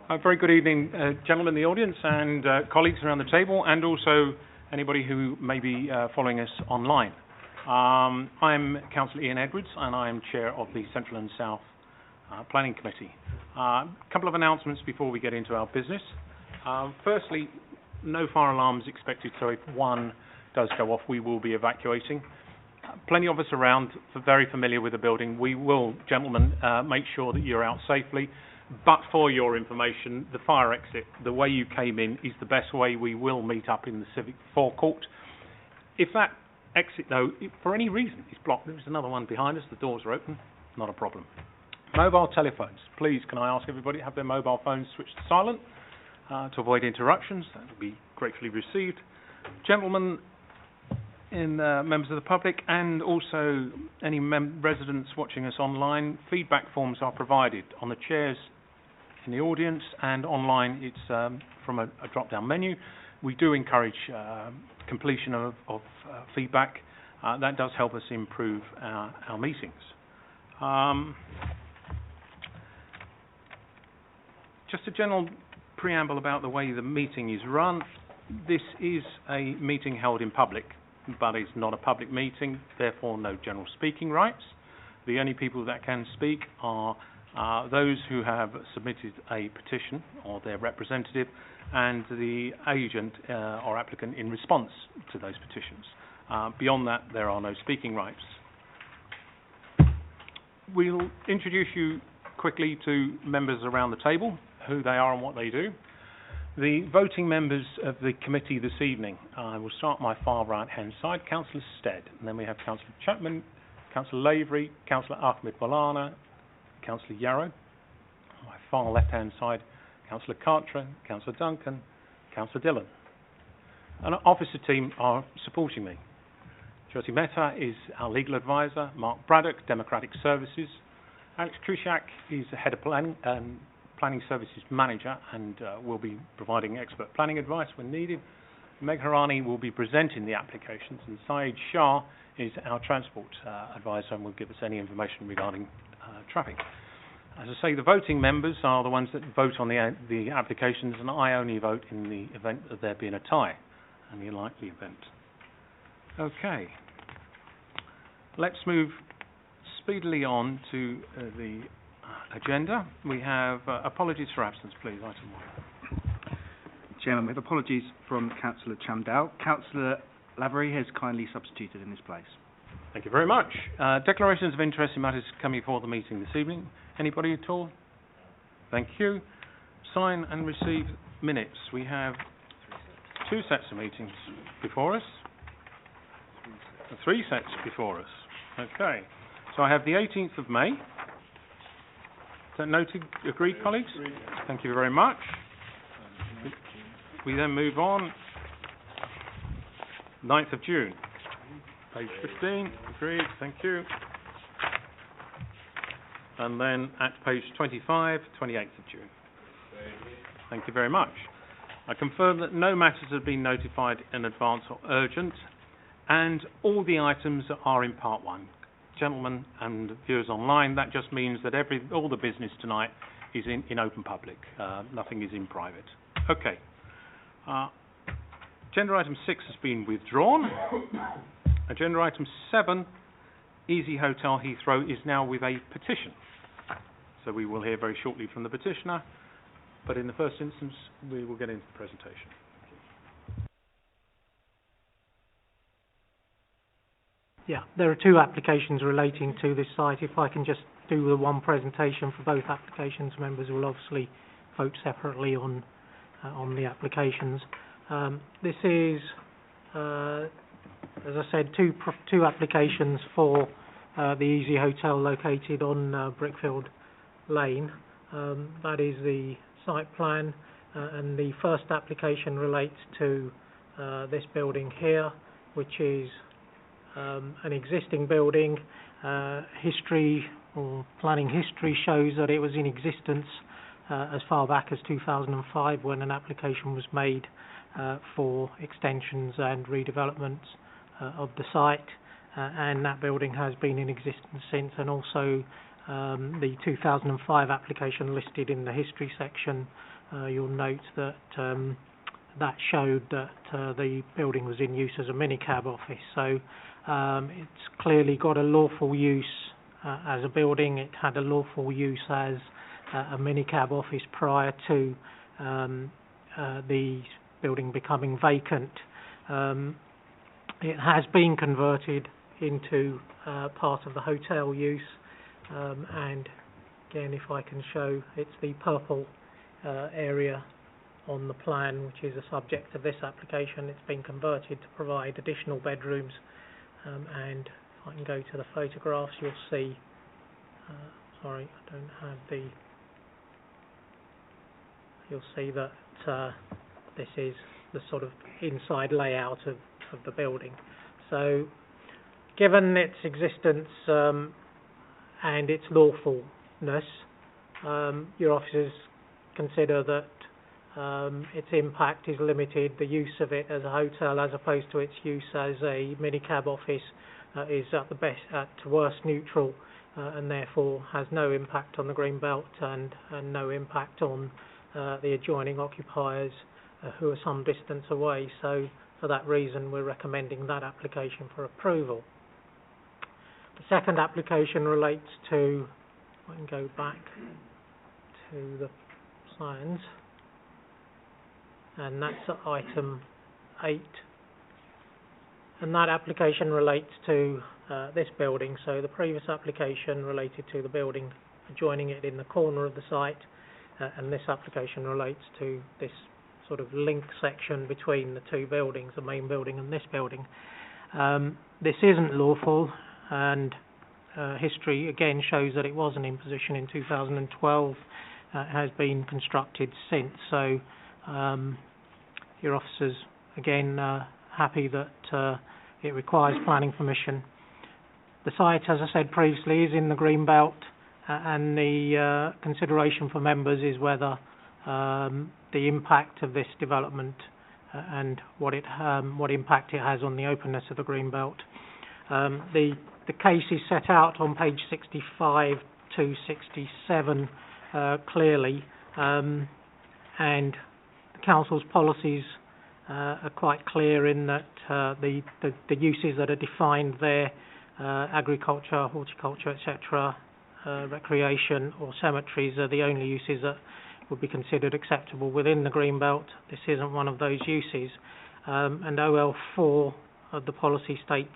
Very good evening, gentlemen in the audience and colleagues around the table, and also anybody who may be following us online. I'm Councillor Ian Edwards, and I'm Chair of the Central and South Planning Committee. A couple of announcements before we get into our business. Firstly, no fire alarms expected, so if one does go off, we will be evacuating. Plenty of us around, very familiar with the building. We will, gentlemen, make sure that you're out safely. But for your information, the fire exit, the way you came in, is the best way. We will meet up in the civic forecourt. If that exit, though, for any reason is blocked, there's another one behind us, the doors are open, not a problem. Mobile telephones. Please, can I ask everybody to have their mobile phones switched to silent to avoid interruptions? That would be gratefully received. Gentlemen, members of the public, and also any residents watching us online, feedback forms are provided on the chairs in the audience, and online it's from a drop-down menu. We do encourage completion of feedback. That does help us improve our meetings. Just a general preamble about the way the meeting is run. This is a meeting held in public, but it's not a public meeting, therefore no general speaking rights. The only people that can speak are those who have submitted a petition or their representative, and the agent or applicant in response to those petitions. Beyond that, there are no speaking rights. We'll introduce you quickly to members around the table, who they are and what they do. The voting members of the committee this evening, I will start my far right-hand side, Councillor Stead, and then we have Councillor Chapman, Councillor Lavery, Councillor Ahmed Bolana, Councillor Yarrow. On my far left-hand side, Councillor Cartran, Councillor Duncan, Councillor Dillon. And our officer team are supporting me. Jyoti Mehta is our legal advisor, Mark Braddock, Democratic Services, Alex Kushak is the head of Planning Services Manager and will be providing expert planning advice when needed. Meg Harani will be presenting the applications, and Saeed Shah is our transport advisor and will give us any information regarding traffic. As I say, the voting members are the ones that vote on the applications, and I only vote in the event of there being a tie, and the unlikely event. Okay. Let's move speedily on to the agenda. We have apologies for absence, please. Item 1. Chairman, with apologies from Councillor Chamdal. Councillor Lavery has kindly substituted in his place. Thank you very much. Declarations of interest in matters coming before the meeting this evening. Anybody at all? Thank you. Sign and receive minutes. We have 2 sets of meetings before us. 3 sets before us. Okay. So I have the 18th of May. Is that noted? Agreed, colleagues? Agreed. Thank you very much. We then move on. 9th of June. Page 15. Agreed. Thank you. And then at page 25, 28th of June. Thank you very much. I confirm that no matters have been notified in advance or urgent, and all the items are in part 1. Gentlemen and viewers online, that just means that all the business tonight is in open public. Nothing is in private. Okay. Agenda item 6 has been withdrawn. Agenda item 7, Easy Hotel Heathrow, is now with a petition. So we will hear very shortly from the petitioner, but in the first instance, we will get into the presentation. Yeah, there are 2 applications relating to this site. If I can just do the one presentation for both applications, members will obviously vote separately on the applications. This is, as I said, two applications for the Easy Hotel located on Brickfield Lane. That is the site plan, and the first application relates to this building here, which is an existing building. History or planning history shows that it was in existence as far back as 2005 when an application was made for extensions and redevelopments of the site, and that building has been in existence since, and also the 2005 application listed in the history section you'll note that that showed that the building was in use as a minicab office. So it's clearly got a lawful use as a building. It had a lawful use as a minicab office prior to the building becoming vacant. It has been converted into part of the hotel use, and again, if I can show, it's the purple area on the plan, which is a subject of this application. It's been converted to provide additional bedrooms, and if I can go to the photographs, you'll see, sorry, I don't have the, you'll see that this is the sort of inside layout of the building. So given its existence and its lawfulness, your officers consider that its impact is limited. The use of it as a hotel as opposed to its use as a minicab office is at the best, at worst, neutral, and therefore has no impact on the green belt and no impact on the adjoining occupiers who are some distance away. So for that reason, we're recommending that application for approval. The second application relates to, I can go back to the plans, and that's at item 8. And that application relates to this building. So the previous application related to the building adjoining it in the corner of the site, and this application relates to this sort of link section between the two buildings, the main building and this building. This isn't lawful, and history again shows that it was an imposition in 2012. It has been constructed since. So your officers again happy that it requires planning permission. The site, as I said previously, is in the green belt, and the consideration for members is whether the impact of this development and what impact it has on the openness of the green belt. The case is set out on page 65 to 67 clearly, and the council's policies are quite clear in that the uses that are defined there, agriculture, horticulture, etc., recreation or cemeteries, are the only uses that would be considered acceptable within the green belt. This isn't one of those uses, and OL4 of the policy states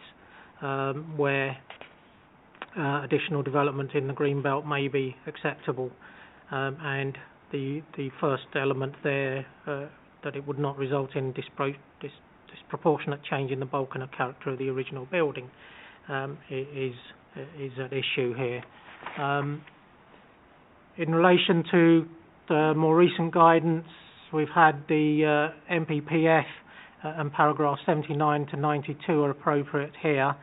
where additional development in the green belt may be acceptable, and the first element there, that it would not result in disproportionate change in the bulk and character of the original building, is at issue here. In relation to the more recent guidance, we've had the MPPF and paragraph 79 to 92 are appropriate here.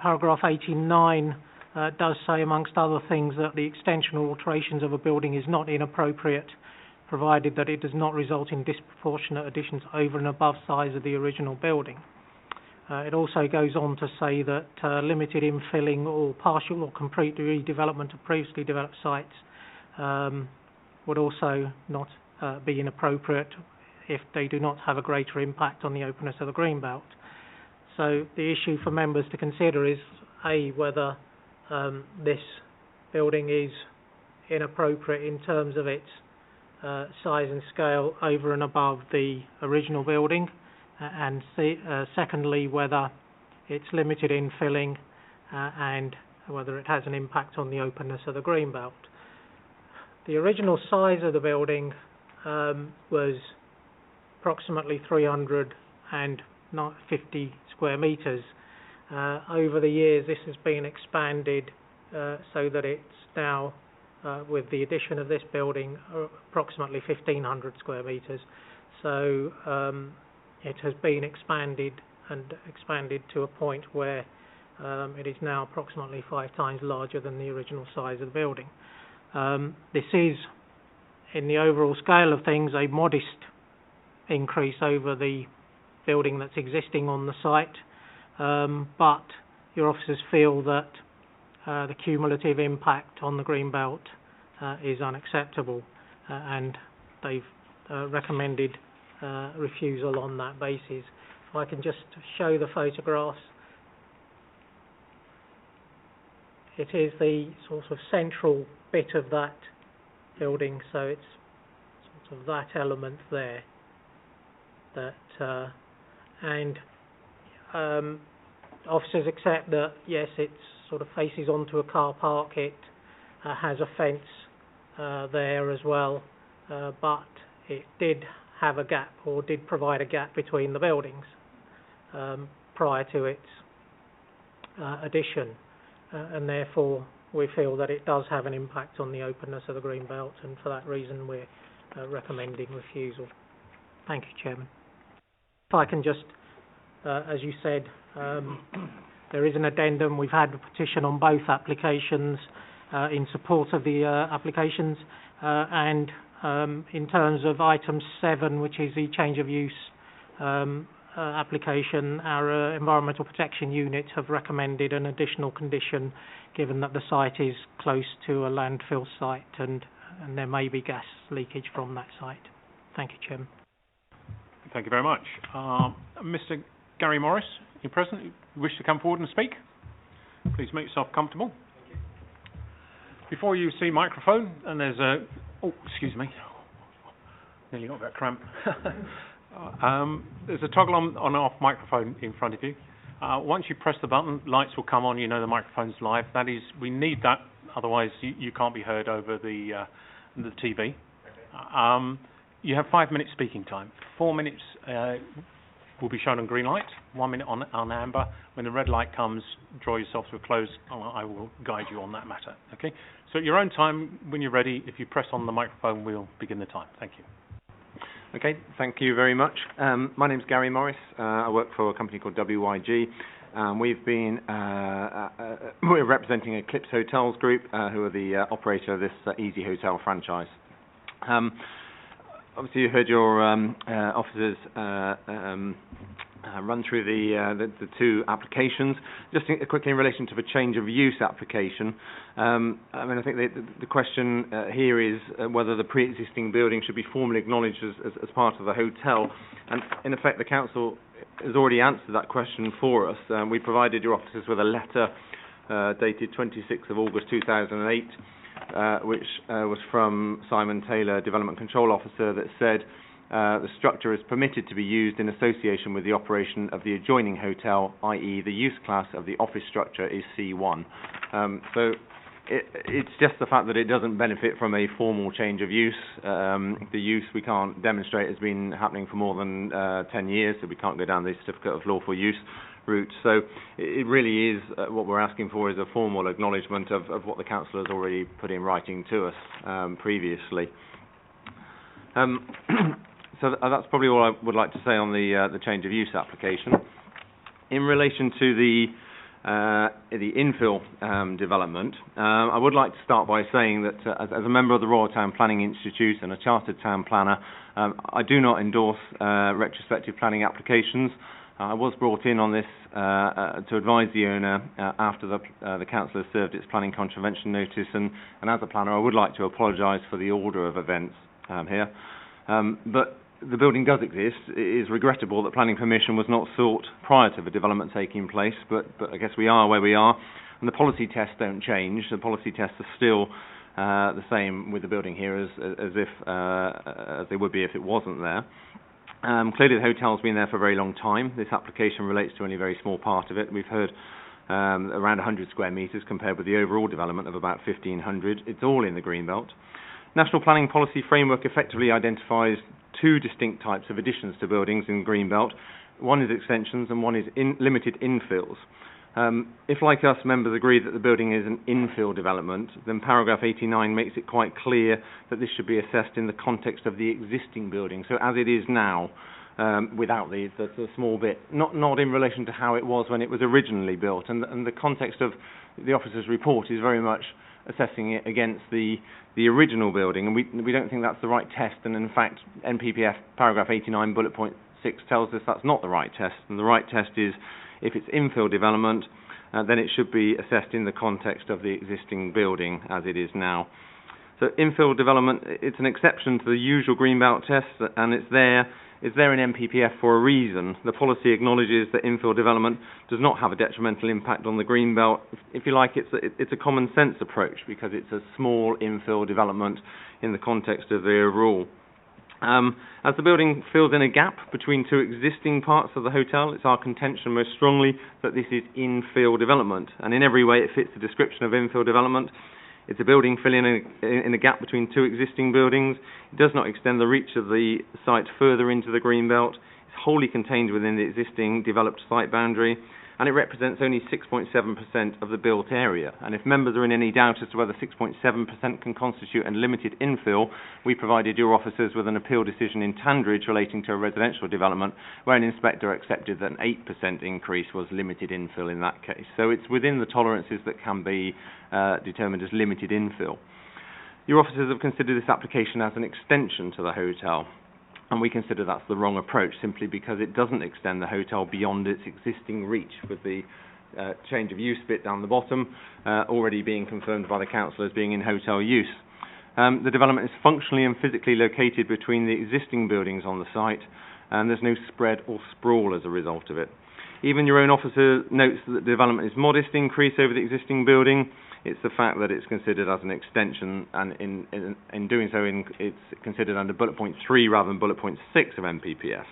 Paragraph 89 does say, amongst other things, that the extension or alterations of a building is not inappropriate, provided that it does not result in disproportionate additions over and above size of the original building. It also goes on to say that limited infilling or partial or complete redevelopment of previously developed sites would also not be inappropriate if they do not have a greater impact on the openness of the green belt. So the issue for members to consider is, A, whether this building is inappropriate in terms of its size and scale over and above the original building, and secondly, whether it's limited infilling and whether it has an impact on the openness of the green belt. The original size of the building was approximately 350 square metres. Over the years, this has been expanded so that it's now, with the addition of this building, approximately 1,500 square metres. So it has been expanded to a point where it is now approximately 5 times larger than the original size of the building. This is, in the overall scale of things, a modest increase over the building that's existing on the site, but your officers feel that the cumulative impact on the green belt is unacceptable, and they've recommended refusal on that basis. If I can just show the photographs. It is the sort of central bit of that building, so it's sort of that element there. That officers accept that yes, it sort of faces onto a car park. It has a fence there as well, but it did have a gap, or did provide a gap between the buildings prior to its addition, and therefore we feel that it does have an impact on the openness of the green belt, and for that reason we're recommending refusal. Thank you, Chairman. If I can just, as you said, there is an addendum. We've had a petition on both applications in support of the applications, and in terms of item 7, which is the change of use application, our Environmental Protection Unit have recommended an additional condition, given that the site is close to a landfill site and there may be gas leakage from that site. Thank you, Chairman. Thank you very much. Mr. Gary Morris, you present? You wish to come forward and speak? Please make yourself comfortable. Thank you. Before you see microphone, and there's a... Oh, excuse me. Nearly got that cramp. There's a toggle on and off microphone in front of you. Once you press the button, lights will come on. You know the microphone's live. That is, we need that, otherwise you can't be heard over the TV. Okay. You have 5 minutes speaking time. 4 minutes will be shown on green light, 1 minute on amber. When the red light comes, draw yourself to a close. I will guide you on that matter. Okay. So at your own time, when you're ready, if you press on the microphone, we'll begin the time. Thank you. Okay, thank you very much. My name's Gary Morris. I work for a company called WYG. We're representing Eclipse Hotels Group, who are the operator of this Easy Hotel franchise. Obviously, you heard your officers run through the two applications. Just quickly in relation to the change of use application, I think the question here is whether the pre-existing building should be formally acknowledged as part of the hotel. And in effect, the council has already answered that question for us. We provided your officers with a letter dated 26th of August 2008, which was from Simon Taylor, Development Control Officer, that said the structure is permitted to be used in association with the operation of the adjoining hotel, i.e. the use class of the office structure is C1. So it's just the fact that it doesn't benefit from a formal change of use. The use we can't demonstrate has been happening for more than 10 years, so we can't go down the certificate of lawful use route. So it really is, what we're asking for is a formal acknowledgement of what the council has already put in writing to us previously. So that's probably all I would like to say on the change of use application. In relation to the infill development, I would like to start by saying that as a member of the Royal Town Planning Institute and a chartered town planner, I do not endorse retrospective planning applications. I was brought in on this to advise the owner after the council has served its planning contravention notice, and as a planner I would like to apologise for the order of events here. But the building does exist. It is regrettable that planning permission was not sought prior to the development taking place, but I guess we are where we are, and the policy tests don't change. The policy tests are still the same with the building here as they would be if it wasn't there. Clearly the hotel's been there for a very long time. This application relates to only a very small part of it. We've heard around 100 square metres compared with the overall development of about 1,500. It's all in the Greenbelt. National Planning Policy Framework effectively identifies two distinct types of additions to buildings in Greenbelt. One is extensions and one is limited infills. If, like us, members agree that the building is an infill development, then paragraph 89 makes it quite clear that this should be assessed in the context of the existing building, so as it is now, without the small bit, not in relation to how it was when it was originally built. And the context of the officer's report is very much assessing it against the original building, and we don't think that's the right test. And in fact, NPPF paragraph 89 bullet point 6 tells us that's not the right test, and the right test is if it's infill development, then it should be assessed in the context of the existing building as it is now. So infill development, it's an exception to the usual greenbelt test, and it's there in MPPF for a reason. The policy acknowledges that infill development does not have a detrimental impact on the greenbelt. If you like, it's a common sense approach because it's a small infill development in the context of the overall. As the building fills in a gap between two existing parts of the hotel, it's our contention most strongly that this is infill development, and in every way it fits the description of infill development. It's a building filling in a gap between two existing buildings. It does not extend the reach of the site further into the greenbelt. It's wholly contained within the existing developed site boundary, and it represents only 6.7% of the built area. And if members are in any doubt as to whether 6.7% can constitute a limited infill, we provided your officers with an appeal decision in Tandridge relating to a residential development where an inspector accepted that an 8% increase was limited infill in that case. So it's within the tolerances that can be determined as limited infill. Your officers have considered this application as an extension to the hotel, and we consider that's the wrong approach simply because it doesn't extend the hotel beyond its existing reach, with the change of use bit down the bottom already being confirmed by the council as being in hotel use. The development is functionally and physically located between the existing buildings on the site, and there's no spread or sprawl as a result of it. Even your own officer notes that the development is modest increase over the existing building. It's the fact that it's considered as an extension, and in doing so, it's considered under bullet point 3 rather than bullet point 6 of MPPF.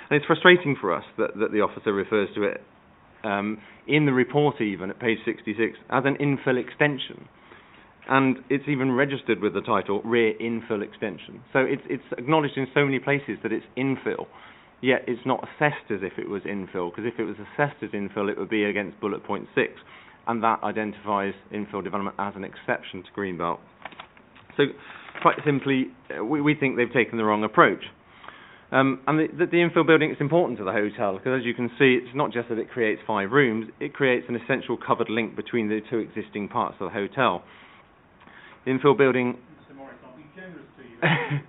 And it's frustrating for us that the officer refers to it in the report even at page 66 as an infill extension. And it's even registered with the title rear infill extension. So it's acknowledged in so many places that it's infill, yet it's not assessed as if it was infill, because if it was assessed as infill, it would be against bullet point 6. And that identifies infill development as an exception to greenbelt. So, quite simply, we think they've taken the wrong approach. And the infill building is important to the hotel, because as you can see, it's not just that it creates 5 rooms, it creates an essential covered link between the two existing parts of the hotel. The infill building... Mr. Morris, I'll be generous to you.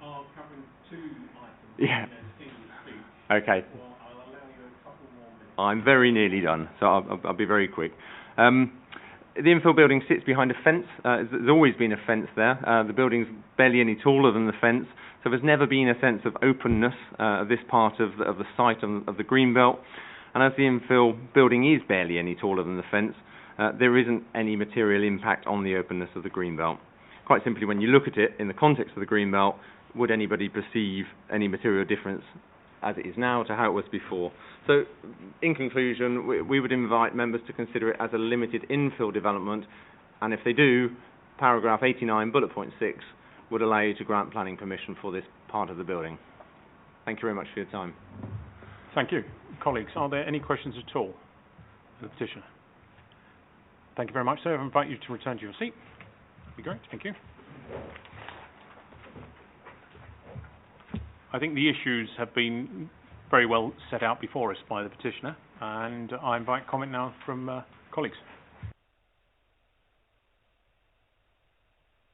I'll covering 2 items yeah. in a single speech. Okay. Well, I'll allow you a couple more minutes. I'm very nearly done, so I'll be very quick. The infill building sits behind a fence. There's always been a fence there. The building's barely any taller than the fence, so there's never been a sense of openness of this part of the site of the greenbelt. And as the infill building is barely any taller than the fence, there isn't any material impact on the openness of the greenbelt. Quite simply, when you look at it in the context of the greenbelt, would anybody perceive any material difference as it is now to how it was before? So, in conclusion, we would invite members to consider it as a limited infill development, and if they do, paragraph 89, bullet point 6, would allow you to grant planning permission for this part of the building. Thank you very much for your time. Thank you. Colleagues, are there any questions at all for the petitioner? Thank you very much, sir. I invite you to return to your seat. That'd be great. Thank you. I think the issues have been very well set out before us by the petitioner, and I invite comment now from colleagues.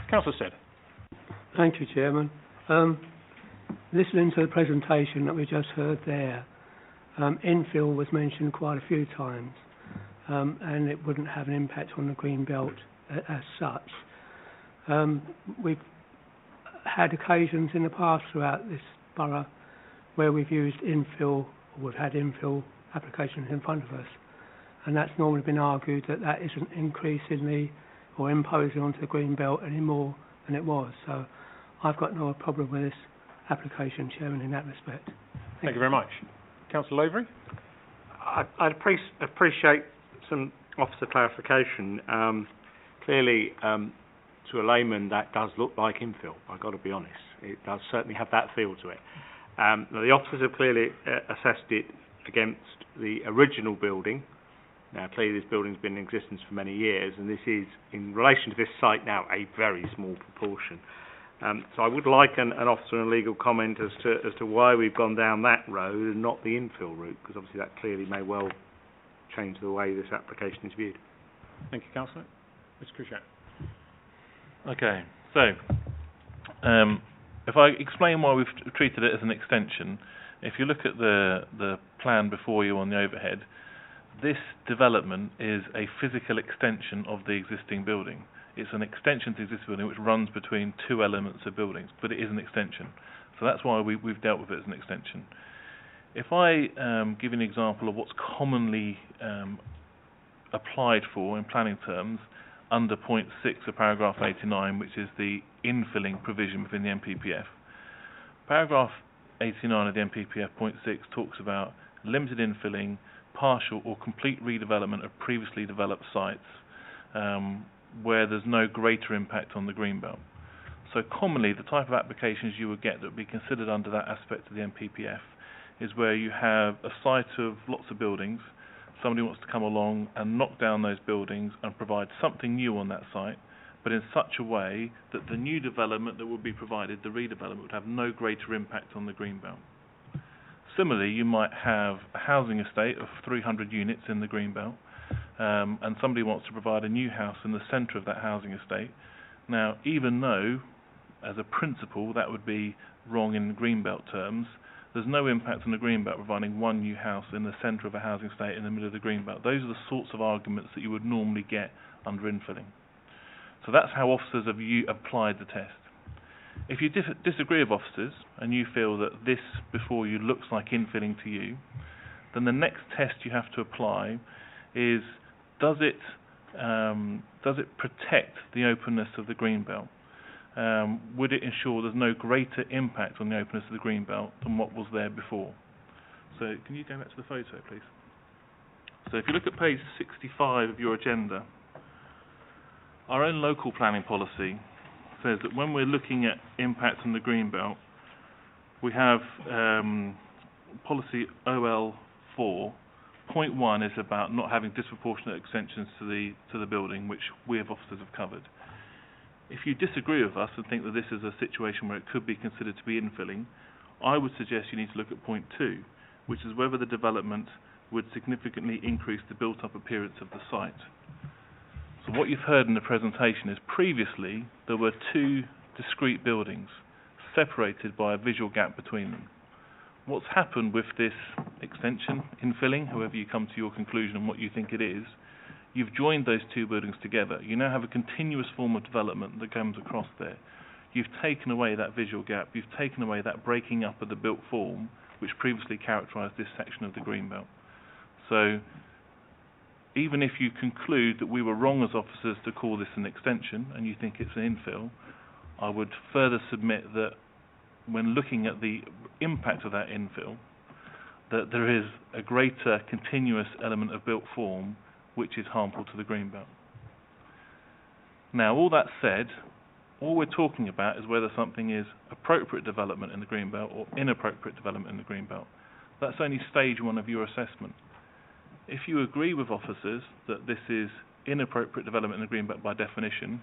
Councillor Stead. Thank you, Chairman. Listening to the presentation that we just heard there, infill was mentioned quite a few times, and it wouldn't have an impact on the green belt as such. We've had occasions in the past throughout this borough where we've used infill, or we've had infill applications in front of us, and that's normally been argued that that isn't increasing the or imposing onto the green belt any more than it was. So I've got no problem with this application, Chairman, in that respect. Thank you very much. Councillor Lavery? I'd appreciate some officer clarification. Clearly, to a layman, that does look like infill, I've got to be honest. It does certainly have that feel to it. The officers have clearly assessed it against the original building. Now, clearly this building's been in existence for many years, and this is, in relation to this site now, a very small proportion. So I would like an officer and a legal comment as to why we've gone down that road and not the infill route, because obviously that clearly may well change the way this application is viewed. Thank you, Councillor. Mr. Cruchat. Okay, so if I explain why we've treated it as an extension, if you look at the plan before you on the overhead, this development is a physical extension of the existing building. It's an extension to the existing building which runs between two elements of buildings, but it is an extension. So that's why we've dealt with it as an extension. If I give you an example of what's commonly applied for in planning terms under point 6 of paragraph 89, which is the infilling provision within the NPPF. Paragraph 89 of the NPPF point 6 talks about limited infilling, partial or complete redevelopment of previously developed sites where there's no greater impact on the greenbelt. So commonly the type of applications you would get that would be considered under that aspect of the NPPF is where you have a site of lots of buildings, somebody wants to come along and knock down those buildings and provide something new on that site, but in such a way that the new development that would be provided, the redevelopment, would have no greater impact on the greenbelt. Similarly, you might have a housing estate of 300 units in the greenbelt, and somebody wants to provide a new house in the centre of that housing estate. Now, even though, as a principle, that would be wrong in greenbelt terms, there's no impact on the greenbelt providing one new house in the centre of a housing estate in the middle of the greenbelt. Those are the sorts of arguments that you would normally get under infilling. So that's how officers have applied the test. If you disagree with officers and you feel that this before you looks like infilling to you, then the next test you have to apply is does it protect the openness of the greenbelt? Would it ensure there's no greater impact on the openness of the greenbelt than what was there before? So can you go back to the photo, please? So if you look at page 65 of your agenda, our own local planning policy says that when we're looking at impact on the greenbelt, we have policy OL4. Point 1 is about not having disproportionate extensions to the building, which we as officers have covered. If you disagree with us and think that this is a situation where it could be considered to be infilling, I would suggest you need to look at point 2, which is whether the development would significantly increase the built-up appearance of the site. So what you've heard in the presentation is previously there were two discrete buildings separated by a visual gap between them. What's happened with this extension, infilling, however you come to your conclusion on what you think it is, you've joined those two buildings together. You now have a continuous form of development that comes across there. You've taken away that visual gap, you've taken away that breaking up of the built form which previously characterised this section of the greenbelt. So even if you conclude that we were wrong as officers to call this an extension and you think it's an infill, I would further submit that when looking at the impact of that infill, that there is a greater continuous element of built form which is harmful to the greenbelt. Now, all that said, all we're talking about is whether something is appropriate development in the greenbelt or inappropriate development in the greenbelt. That's only stage 1 of your assessment. If you agree with officers that this is inappropriate development in the greenbelt by definition,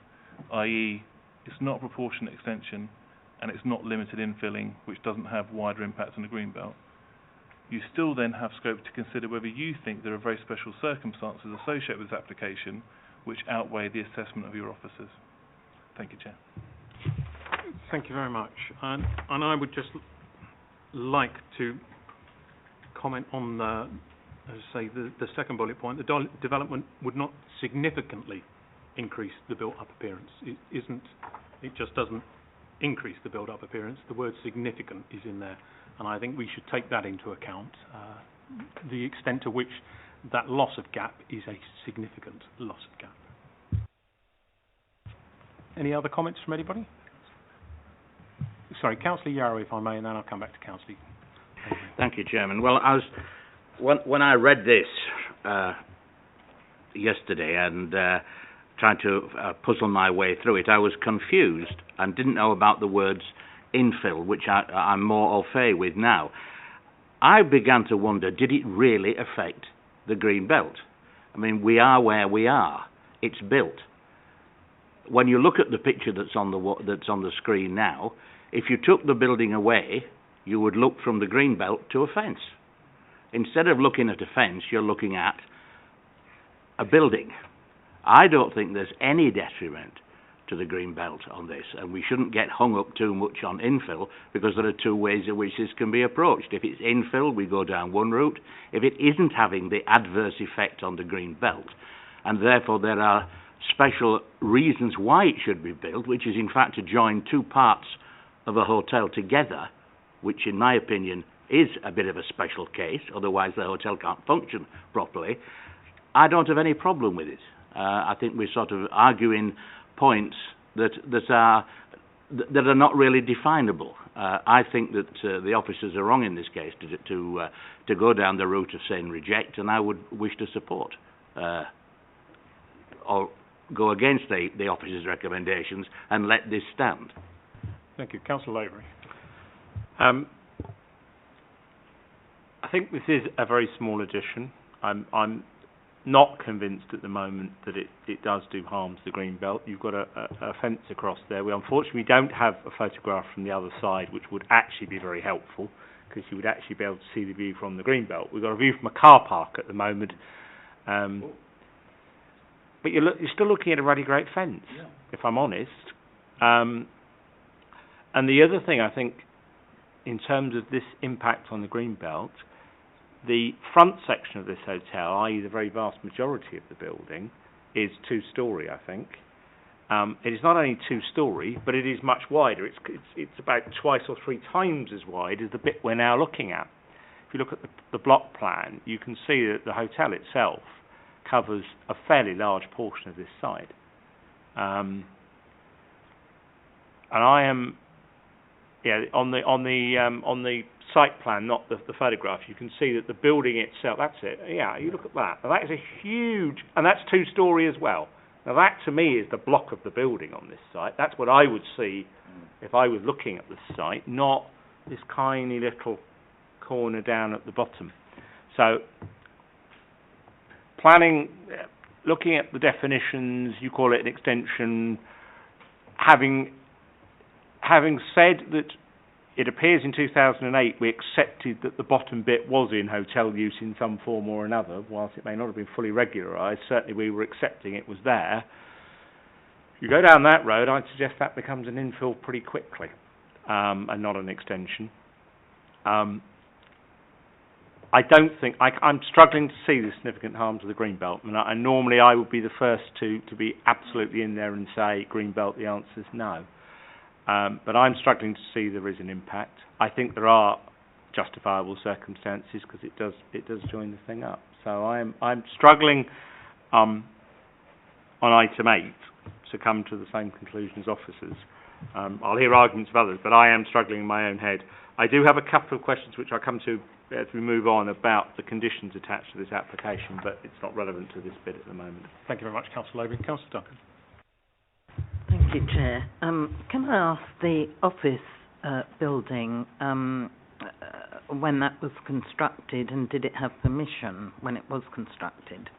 i.e. it's not a proportionate extension and it's not limited infilling, which doesn't have wider impact on the greenbelt, you still then have scope to consider whether you think there are very special circumstances associated with this application which outweigh the assessment of your officers. Thank you, Chair. Thank you very much. And I would just like to comment on the second bullet point. The development would not significantly increase the built-up appearance. It just doesn't increase the built-up appearance. The word significant is in there, and I think we should take that into account. The extent to which that loss of gap is a significant loss of gap. Any other comments from anybody? Sorry, Councillor Yarrow, if I may, and then I'll come back to Councillor. Thank you, Chairman. Well, when I read this yesterday and trying to puzzle my way through it, I was confused and didn't know about the words infill, which I'm more au fait with now. I began to wonder, did it really affect the green belt? I mean, we are where we are. It's built. When you look at the picture that's on the screen now, if you took the building away, you would look from the green belt to a fence. Instead of looking at a fence, you're looking at a building. I don't think there's any detriment to the green belt on this, and we shouldn't get hung up too much on infill, because there are two ways in which this can be approached. If it's infill, we go down one route. If it isn't having the adverse effect on the green belt, and therefore there are special reasons why it should be built, which is in fact to join two parts of a hotel together, which in my opinion is a bit of a special case, otherwise the hotel can't function properly, I don't have any problem with it. I think we're sort of arguing points that are not really definable. I think that the officers are wrong in this case to go down the route of saying reject, and I would wish to support or go against the officers' recommendations and let this stand. Thank you. Councillor Lavery. I think this is a very small addition. I'm not convinced at the moment that it does do harm to the green belt. You've got a fence across there. We unfortunately don't have a photograph from the other side, which would actually be very helpful, because you would actually be able to see the view from the green belt. We've got a view from a car park at the moment, but you're still looking at a really great fence, if I'm honest. And the other thing, I think, in terms of this impact on the green belt, the front section of this hotel, i.e. the very vast majority of the building, is two-storey, I think. It is not only two-storey, but it is much wider. It's about twice or three times as wide as the bit we're now looking at. If you look at the block plan, you can see that the hotel itself covers a fairly large portion of this site. And I am, on the site plan, not the photograph, you can see that the building itself, that's it, you look at that. Now that is a huge, and that's two-storey as well. Now that to me is the block of the building on this site. That's what I would see if I was looking at the site, not this tiny little corner down at the bottom. So planning, looking at the definitions, you call it an extension, having said that it appears in 2008 we accepted that the bottom bit was in hotel use in some form or another, whilst it may not have been fully regularised, certainly we were accepting it was there. If you go down that road, I'd suggest that becomes an infill pretty quickly, and not an extension. I don't think, I'm struggling to see the significant harm to the green belt, and normally I would be the first to be absolutely in there and say green belt, the answer is no. But I'm struggling to see there is an impact. I think there are justifiable circumstances because it does join the thing up. So I'm struggling on item 8 to come to the same conclusion as officers. I'll hear arguments of others, but I am struggling in my own head. I do have a couple of questions which I'll come to as we move on about the conditions attached to this application, but it's not relevant to this bit at the moment. Thank you very much, Councillor Lavery. Councillor Duncan. Thank you, Chair. Can I ask the office building when that was constructed, and did it have permission when it was constructed?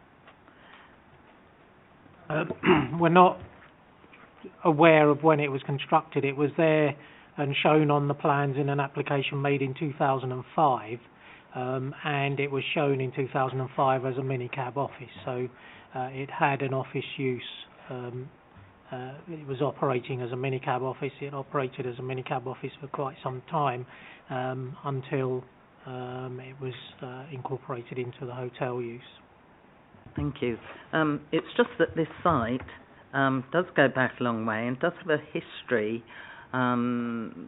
We're not aware of when it was constructed. It was there and shown on the plans in an application made in 2005, and it was shown in 2005 as a minicab office. So it had an office use. It was operating as a minicab office. It operated as a minicab office for quite some time until it was incorporated into the hotel use. Thank you. It's just that this site does go back a long way and does have a history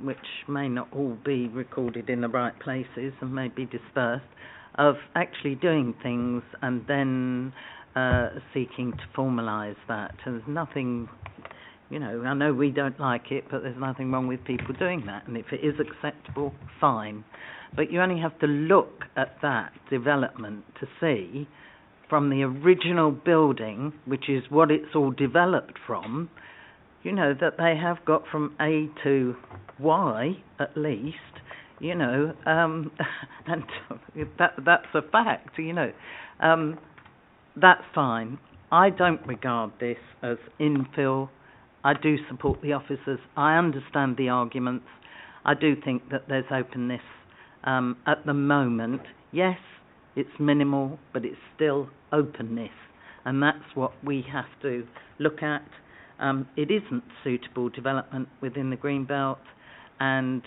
which may not all be recorded in the right places and may be dispersed, of actually doing things and then seeking to formalise that. And there's nothing, I know we don't like it, but there's nothing wrong with people doing that. And if it is acceptable, fine. But you only have to look at that development to see from the original building, which is what it's all developed from, that they have got from A to Y at least, and that's a fact, that's fine. I don't regard this as infill. I do support the officers. I understand the arguments. I do think that there's openness at the moment. Yes, it's minimal, but it's still openness, and that's what we have to look at. It isn't suitable development within the Greenbelt, and,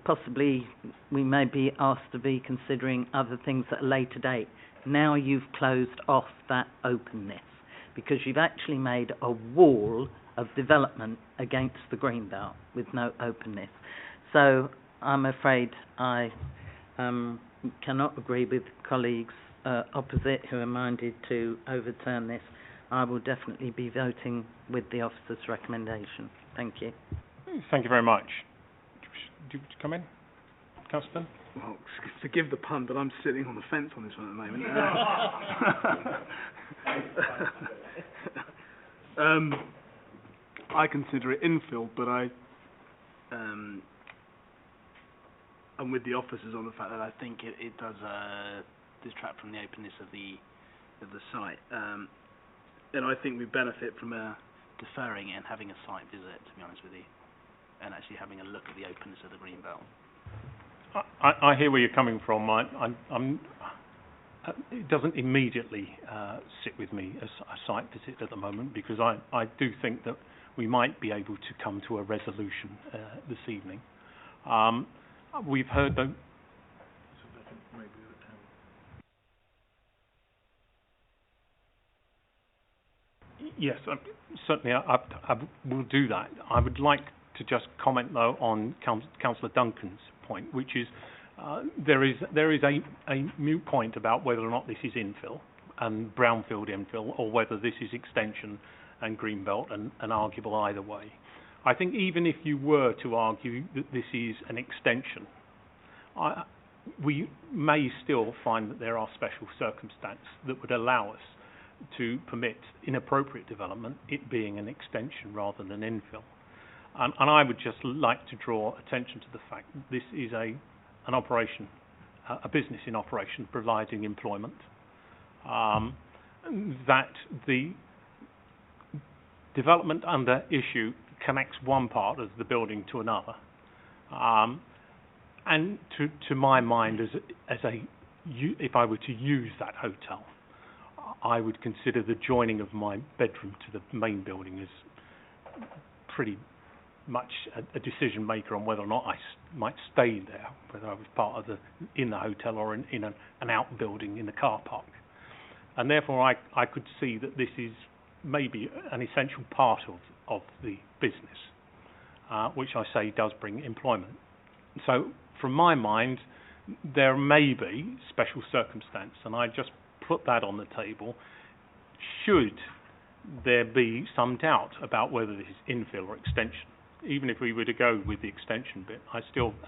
possibly we may be asked to be considering other things at a later date. Now you've closed off that openness. because you've actually made a wall of development against the greenbelt with no openness. So I'm afraid I cannot agree with colleagues opposite who are minded to overturn this. I will definitely be voting with the officer's recommendation. Thank you. Thank you very much. Do you come in, Councillor? Well, forgive the pun, but I'm sitting on the fence on this one at the moment. I consider it infill, but I'm with the officers on the fact that I think it does distract from the openness of the site, and I think we benefit from deferring it and having a site visit, to be honest with you, and actually having a look at the openness of the green belt. I hear where you're coming from. It doesn't immediately sit with me as a site visit at the moment, because I do think that we might be able to come to a resolution this evening. We've heard the... Yes, certainly I will do that. I would like to just comment, though, on Councillor Duncan's point, which is there is a moot point about whether or not this is infill and brownfield infill, or whether this is extension and greenbelt, and arguable either way. I think even if you were to argue that this is an extension, we may still find that there are special circumstances that would allow us to permit inappropriate development, it being an extension rather than infill. And I would just like to draw attention to the fact that this is an operation, a business in operation providing employment, that the development under issue connects one part of the building to another, and to my mind, if I were to use that hotel, I would consider the joining of my bedroom to the main building as pretty much a decision maker on whether or not I might stay there, whether I was part of in the hotel or in an outbuilding in the car park. And therefore I could see that this is maybe an essential part of the business, which I say does bring employment. So from my mind, there may be special circumstance, and I just put that on the table. Should there be some doubt about whether this is infill or extension, even if we were to go with the extension bit,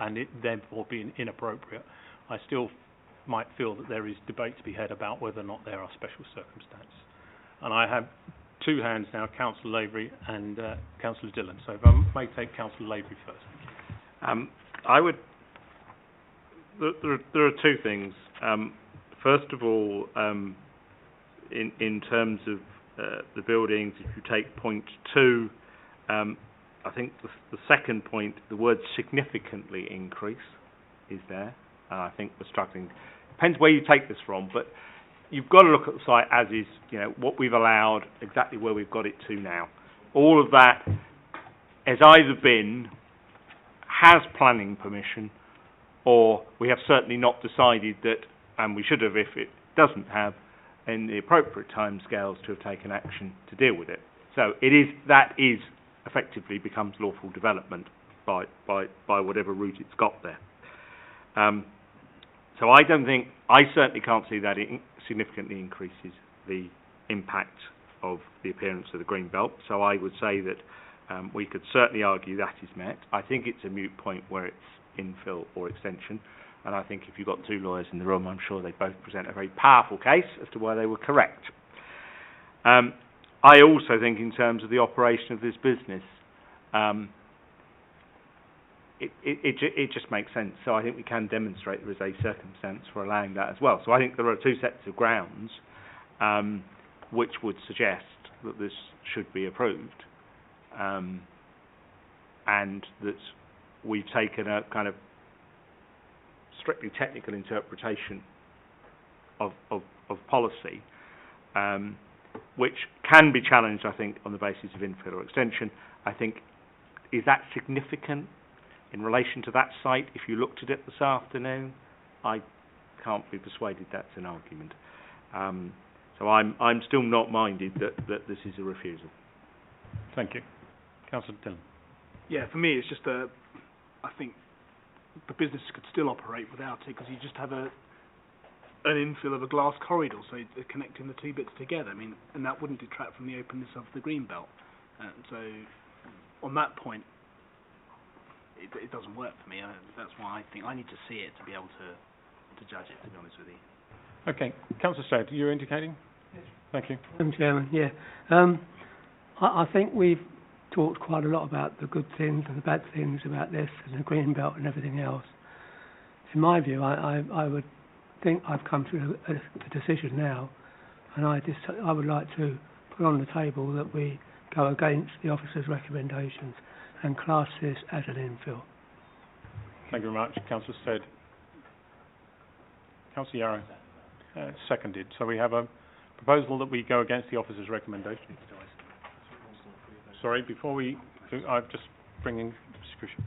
and it therefore being inappropriate, I still might feel that there is debate to be had about whether or not there are special circumstances. And I have two hands now, Councillor Lavery and Councillor Dillon. So if I may take Councillor Lavery first. I would. There are two things. First of all, in terms of the buildings, if you take point 2, I think the second point, the word significantly increase is there. I think we're struggling. Depends where you take this from, but you've got to look at the site as is, what we've allowed, exactly where we've got it to now. All of that has either has planning permission, or we have certainly not decided that, and we should have if it doesn't have, in the appropriate timescales to have taken action to deal with it. So that is effectively becomes lawful development by whatever route it's got there. So I certainly can't see that it significantly increases the impact of the appearance of the green belt. So I would say that we could certainly argue that is met. I think it's a moot point where it's infill or extension, and I think if you've got two lawyers in the room, I'm sure they both present a very powerful case as to why they were correct. I also think in terms of the operation of this business, it just makes sense. So I think we can demonstrate there is a circumstance for allowing that as well. So I think there are two sets of grounds which would suggest that this should be approved, and that we've taken a kind of strictly technical interpretation of policy, which can be challenged, I think, on the basis of infill or extension. I think, is that significant in relation to that site? If you looked at it this afternoon, I can't be persuaded that's an argument. So I'm still not minded that this is a refusal. Thank you. Councillor Dillon. Yeah, for me, it's just I think the business could still operate without it, because you just have an infill of a glass corridor, so they're connecting the two bits together. I mean, and that wouldn't detract from the openness of the green belt. So, on that point, it doesn't work for me. That's why I think I need to see it to be able to judge it, to be honest with you. Okay. Councillor Stroud, you're indicating? Yes. Thank you. Madam Chairman, yeah. I think we've talked quite a lot about the good things and the bad things about this and the green belt and everything else. In my view, I would think I've come to a decision now, and I would like to put on the table that we go against the officer's recommendations and class this as an infill. Thank you very much. Councillor Stead. Councillor Yarrow. Seconded. So we have a proposal that we go against the officer's recommendation. Sorry, before we do, I'm just bringing discussion.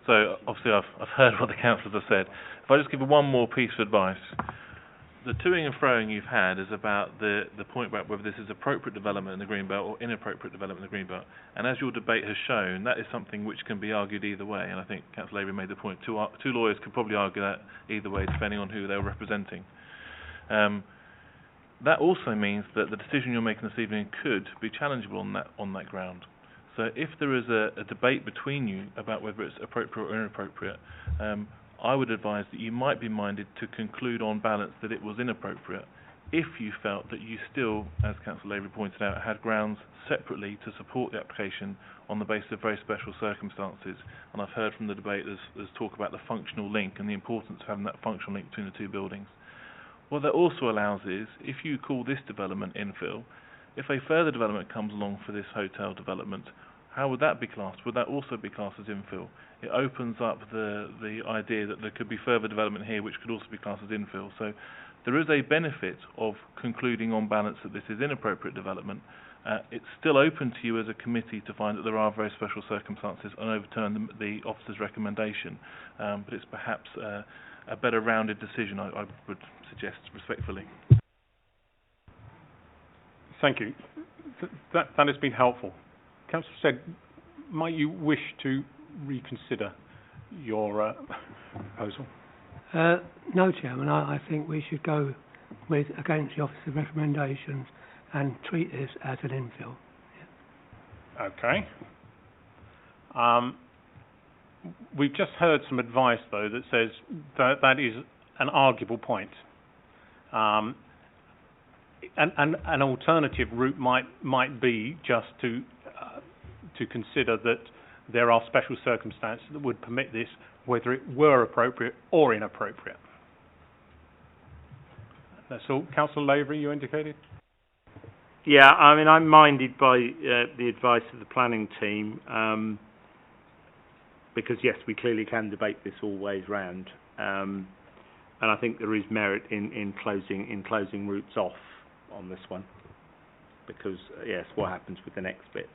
So obviously I've heard what the councillors have said. If I just give you one more piece of advice. The toing and froing you've had is about the point about whether this is appropriate development in the Greenbelt or inappropriate development in the Greenbelt. And as your debate has shown, that is something which can be argued either way. And I think Councillor Avery made the point. Two lawyers could probably argue that either way, depending on who they're representing. That also means that the decision you're making this evening could be challengeable on that ground. So if there is a debate between you about whether it's appropriate or inappropriate, I would advise that you might be minded to conclude on balance that it was inappropriate if you felt that you still, as Councillor Avery pointed out, had grounds separately to support the application on the basis of very special circumstances. And I've heard from the debate there's talk about the functional link and the importance of having that functional link between the two buildings. What that also allows is, if you call this development infill, if a further development comes along for this hotel development, how would that be classed? Would that also be classed as infill? It opens up the idea that there could be further development here which could also be classed as infill. So there is a benefit of concluding on balance that this is inappropriate development. It's still open to you as a committee to find that there are very special circumstances and overturn the officer's recommendation. But it's perhaps a better rounded decision, I would suggest respectfully. Thank you. That has been helpful. Councillor said, might you wish to reconsider your proposal? No, Chairman. I think we should go against the officer's recommendations and treat this as an infill. Yeah. Okay. We've just heard some advice, though, that says that is an arguable point. And an alternative route might be just to consider that there are special circumstances that would permit this, whether it were appropriate or inappropriate. That's all. Councillor Lavery, you indicated? Yeah, I mean, I'm minded by the advice of the planning team, because yes, we clearly can debate this all ways round, and I think there is merit in closing routes off on this one, because yes, what happens with the next bit?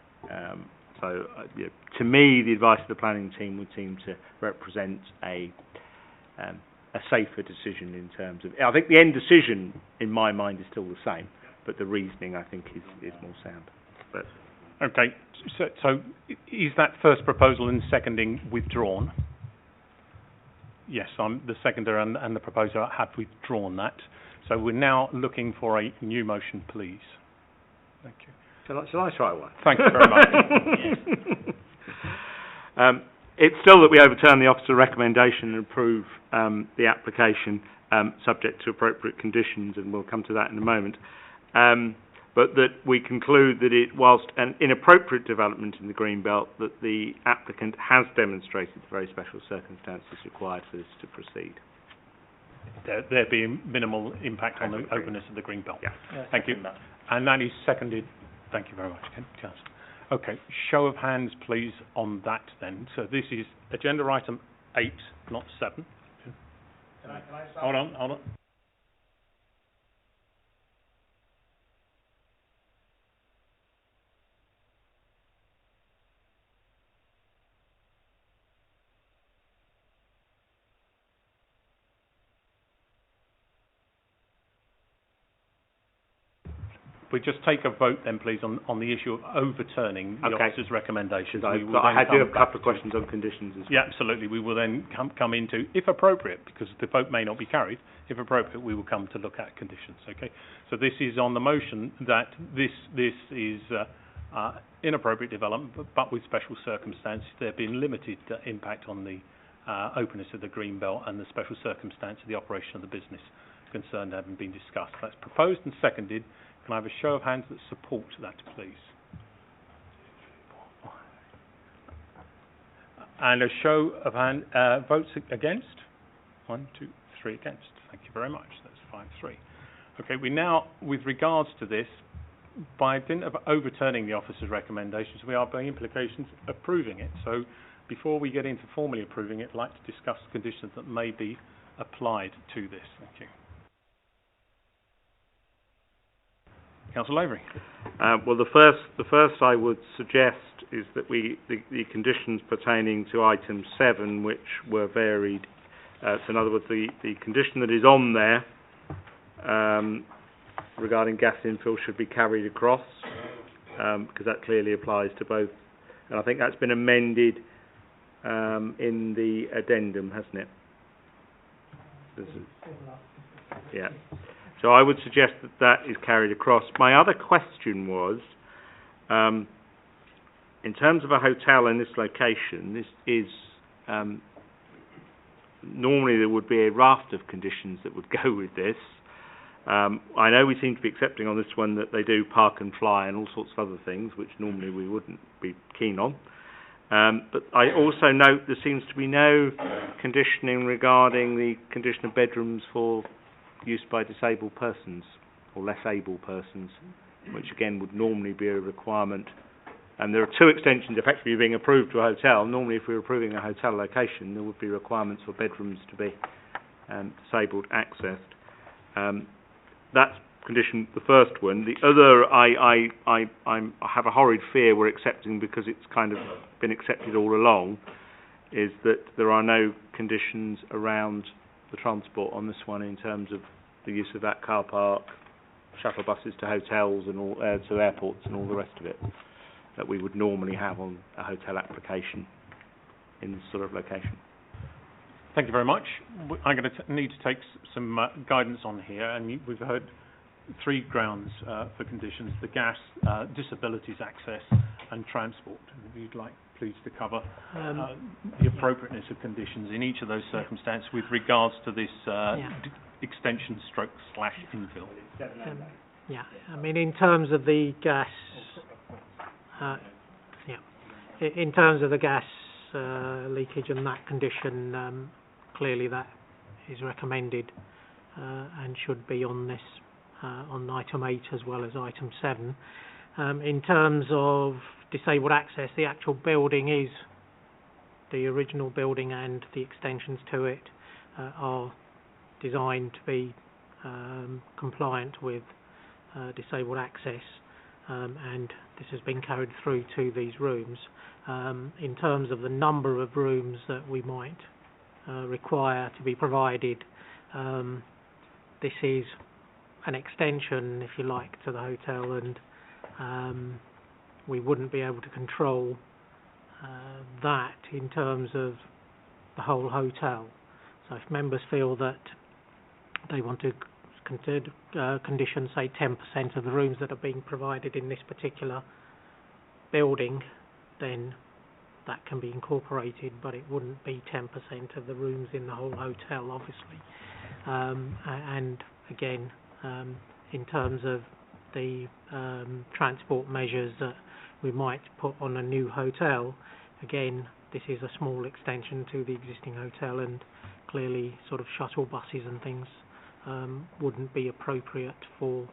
So, to me, the advice of the planning team would seem to represent a safer decision in terms of. I think the end decision, in my mind, is still the same, but the reasoning, I think, is more sound. But okay, so is that first proposal and seconding withdrawn? Yes, the seconder and the proposer have withdrawn that. So we're now looking for a new motion, please. Thank you. Shall I try one? Thank you very much. It's still that we overturn the officer's recommendation and approve the application subject to appropriate conditions, and we'll come to that in a moment. But that we conclude that whilst an inappropriate development in the Greenbelt, that the applicant has demonstrated the very special circumstances required for this to proceed. There being minimal impact on the openness of the Greenbelt. Yeah. Thank you. And that is seconded. Thank you very much, Councillor. Okay, show of hands, please, on that then. So this is agenda item 8, not 7. Can I start? Hold on. we just take a vote then, please, on the issue of overturning the officer's recommendations. I We will do then have come a back couple of to- questions on conditions as well. Yeah, absolutely. We will then come into, if appropriate, because the vote may not be carried, if appropriate, we will come to look at conditions, okay? So this is on the motion that this is inappropriate development, but with special circumstances, there being limited impact on the openness of the green belt and the special circumstance of the operation of the business concerned having been discussed. That's proposed and seconded. Can I have a show of hands that support that, please? And a show of votes against? 1, 2, 3 against. Thank you very much. That's 5-3. Okay, we now, with regards to this, by dint of overturning the officer's recommendations, we are by implications approving it. So before we get into formally approving it, I'd like to discuss conditions that may be applied to this. Thank you. Councillor Lavery. Well, the first I would suggest is that the conditions pertaining to item 7, which were varied. So in other words, the condition that is on there regarding gas infill should be carried across, because that clearly applies to both. And I think that's been amended in the addendum, hasn't it? Yeah. So I would suggest that that is carried across. My other question was, in terms of a hotel in this location, this is normally there would be a raft of conditions that would go with this. I know we seem to be accepting on this one that they do park and fly and all sorts of other things, which normally we wouldn't be keen on. But I also note there seems to be no conditioning regarding the condition of bedrooms for use by disabled persons or less able persons, which again would normally be a requirement. And there are two extensions effectively being approved to a hotel. Normally if we were approving a hotel location, there would be requirements for bedrooms to be disabled accessed. That's condition, the first one. The other, I have a horrid fear we're accepting because it's kind of been accepted all along, is that there are no conditions around the transport on this one in terms of the use of that car park, shuttle buses to hotels and all to airports and all the rest of it that we would normally have on a hotel application in this sort of location. Thank you very much. I'm going to need to take some guidance on here, and we've heard 3 grounds for conditions: the gas, disabilities access, and transport. If you'd like, please, to cover the appropriateness of conditions in each of those circumstances with regards to this extension / infill. Yeah, I mean, in terms of the gas, in terms of the gas leakage and that condition, clearly that is recommended and should be on this, on item 8 as well as item 7. In terms of disabled access, the actual building is the original building, and the extensions to it are designed to be compliant with disabled access, and this has been carried through to these rooms. In terms of the number of rooms that we might require to be provided, this is an extension, if you like, to the hotel, and we wouldn't be able to control that in terms of the whole hotel. So if members feel that they want to condition, say, 10% of the rooms that are being provided in this particular building, then that can be incorporated, but it wouldn't be 10% of the rooms in the whole hotel, obviously. And again, in terms of the transport measures that we might put on a new hotel, again, this is a small extension to the existing hotel, and clearly sort of shuttle buses and things wouldn't be appropriate for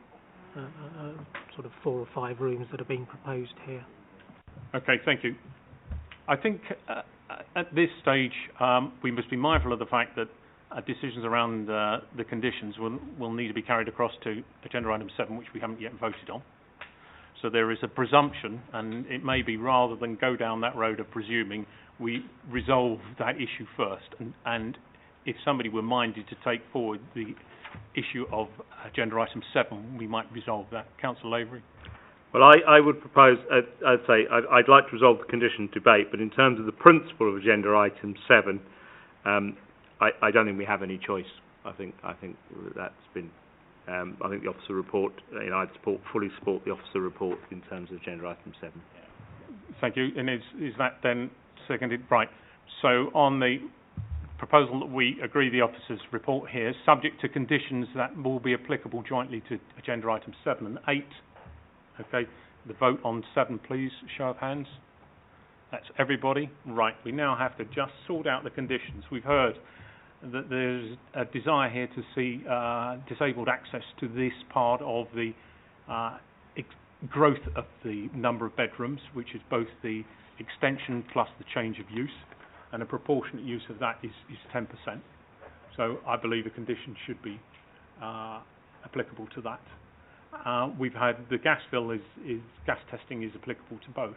sort of 4 or 5 rooms that are being proposed here. Okay, thank you. I think at this stage we must be mindful of the fact that decisions around the conditions will need to be carried across to agenda item 7, which we haven't yet voted on. So there is a presumption, and it may be, rather than go down that road of presuming, we resolve that issue first, and if somebody were minded to take forward the issue of agenda item 7, we might resolve that. Councillor Lavery. Well, I would propose, I'd like to resolve the condition debate, but in terms of the principle of agenda item 7, I don't think we have any choice. I think that's been, I think the officer report, I'd fully support the officer report in terms of agenda item 7. Thank you. And is that then seconded? Right. So on the proposal that we agree the officer's report here, subject to conditions that will be applicable jointly to agenda items 7 and 8. Okay. The vote on 7, please. Show of hands. That's everybody. Right. We now have to just sort out the conditions. We've heard that there's a desire here to see disabled access to this part of the growth of the number of bedrooms, which is both the extension plus the change of use, and a proportionate use of that is 10%. So I believe a condition should be applicable to that. We've had the gas fill gas testing is applicable to both,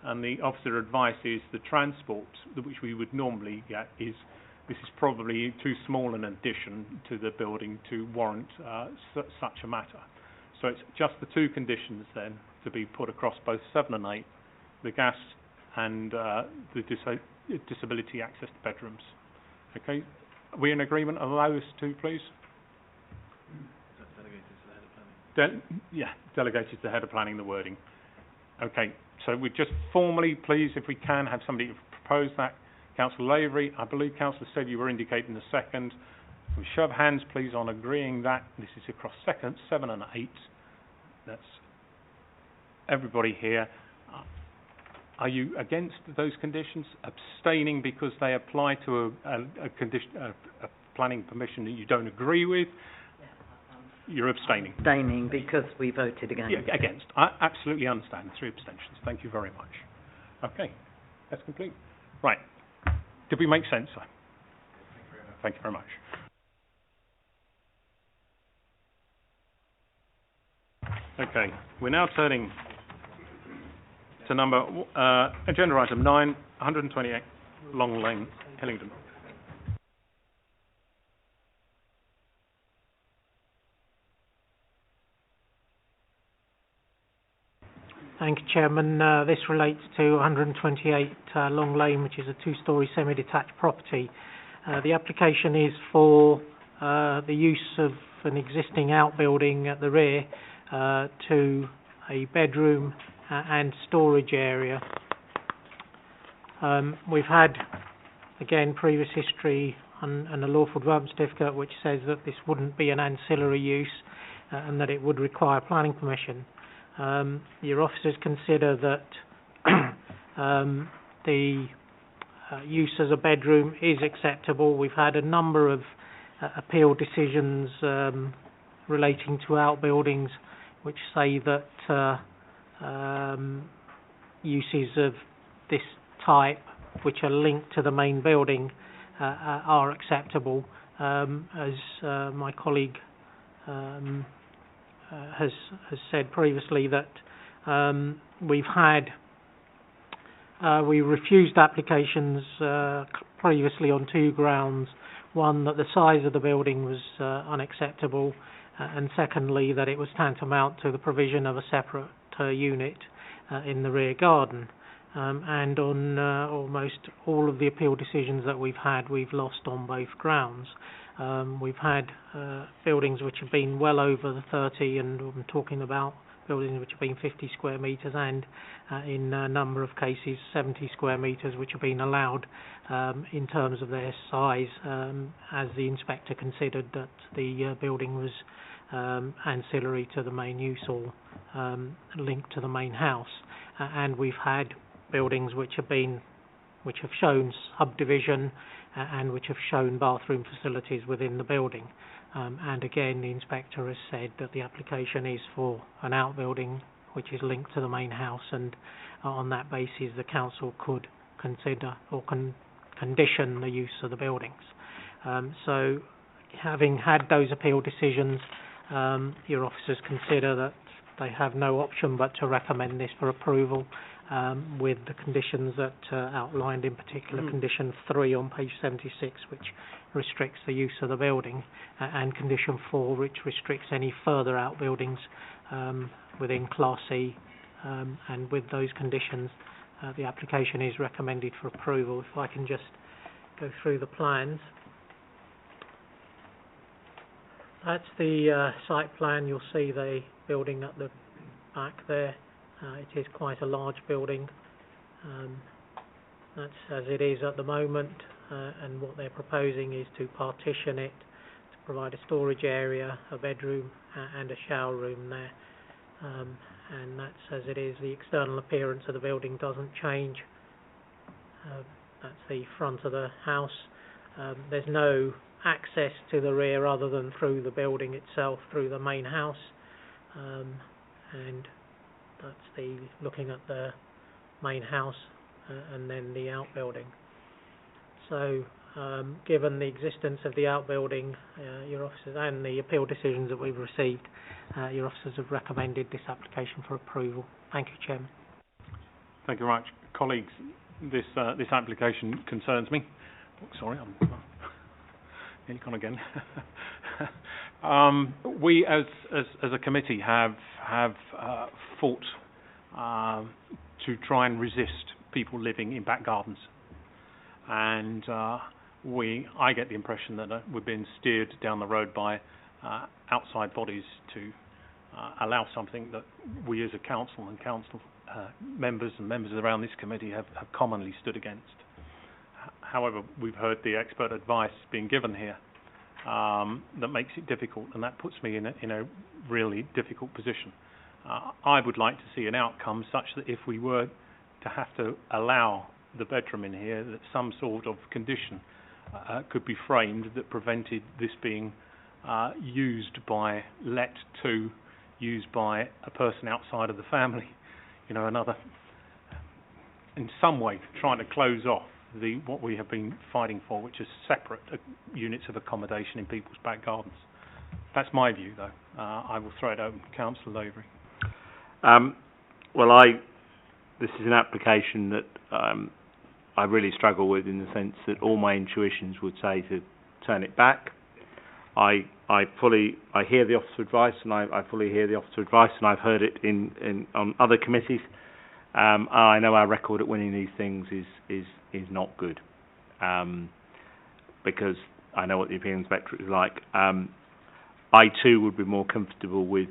and the officer advice is the transport which we would normally get is this is probably too small an addition to the building to warrant such a matter. So it's just the 2 conditions then to be put across both 7 and 8, the gas and the disability access to bedrooms. Okay, are we in agreement on those 2, please? Delegated to the head of planning. Delegated to the head of planning, the wording. Okay, so we just formally, please, if we can, have somebody propose that. Councillor Lavery, I believe Councillor said you were indicating the second. So show of hands, please, on agreeing that this is across 7 and 8. That's everybody here. Are you against those conditions? Abstaining because they apply to a planning permission that you don't agree with? You're abstaining. Abstaining because we voted against. Yeah, against. I absolutely understand. 3 abstentions. Thank you very much. Okay, that's complete. Right. Did we make sense, sir? Thank you very much. Okay, we're now turning to number agenda item 9, 128 Long Lane, Hillingdon. Thank you, Chairman. This relates to 128 Long Lane, which is a 2-storey semi-detached property. The application is for the use of an existing outbuilding at the rear to a bedroom and storage area. We've had, again, previous history and a lawful development certificate which says that this wouldn't be an ancillary use and that it would require planning permission. Your officers consider that the use as a bedroom is acceptable. We've had a number of appeal decisions relating to outbuildings which say that uses of this type which are linked to the main building are acceptable. As my colleague has said previously, that we refused applications previously on 2 grounds. One, that the size of the building was unacceptable, and secondly, that it was tantamount to the provision of a separate unit in the rear garden. And on almost all of the appeal decisions that we've had, we've lost on both grounds. We've had buildings which have been well over the 30, and I'm talking about buildings which have been 50 square metres and in a number of cases 70 square metres, which have been allowed in terms of their size, as the inspector considered that the building was ancillary to the main use or linked to the main house. And we've had buildings which have shown subdivision and which have shown bathroom facilities within the building. And again, the inspector has said that the application is for an outbuilding which is linked to the main house, and on that basis the council could consider or condition the use of the buildings. So having had those appeal decisions, your officers consider that they have no option but to recommend this for approval, with the conditions that outlined, in particular condition 3 on page 76, which restricts the use of the building, and condition 4, which restricts any further outbuildings within Class C. And with those conditions, the application is recommended for approval. If I can just go through the plans. That's the site plan. You'll see the building at the back there. It is quite a large building. That's as it is at the moment, and what they're proposing is to partition it to provide a storage area, a bedroom and a shower room there. And that's as it is. The external appearance of the building doesn't change. That's the front of the house. There's no access to the rear other than through the building itself, through the main house, and that's looking at the main house and then the outbuilding. So given the existence of the outbuilding, your officers and the appeal decisions that we've received, your officers have recommended this application for approval. Thank you, Chairman. Thank you very much. Colleagues, this application concerns me. Oh, sorry, I'm nearly gone again. We, as a committee, have fought to try and resist people living in back gardens, and I get the impression that we're being steered down the road by outside bodies to allow something that we as a council and council members and members around this committee have commonly stood against. However, we've heard the expert advice being given here that makes it difficult, and that puts me in a really difficult position. I would like to see an outcome such that if we were to have to allow the bedroom in here, that some sort of condition could be framed that prevented this being used by a person outside of the family, another, in some way trying to close off what we have been fighting for, which is separate units of accommodation in people's back gardens. That's my view, though. I will throw it open to Councillor Lavery. This is an application that I really struggle with, in the sense that all my intuitions would say to turn it back. I hear the officer advice, and I fully hear the officer advice, and I've heard it on other committees. I know our record at winning these things is not good, because I know what the appeal inspectorate is like. I too would be more comfortable with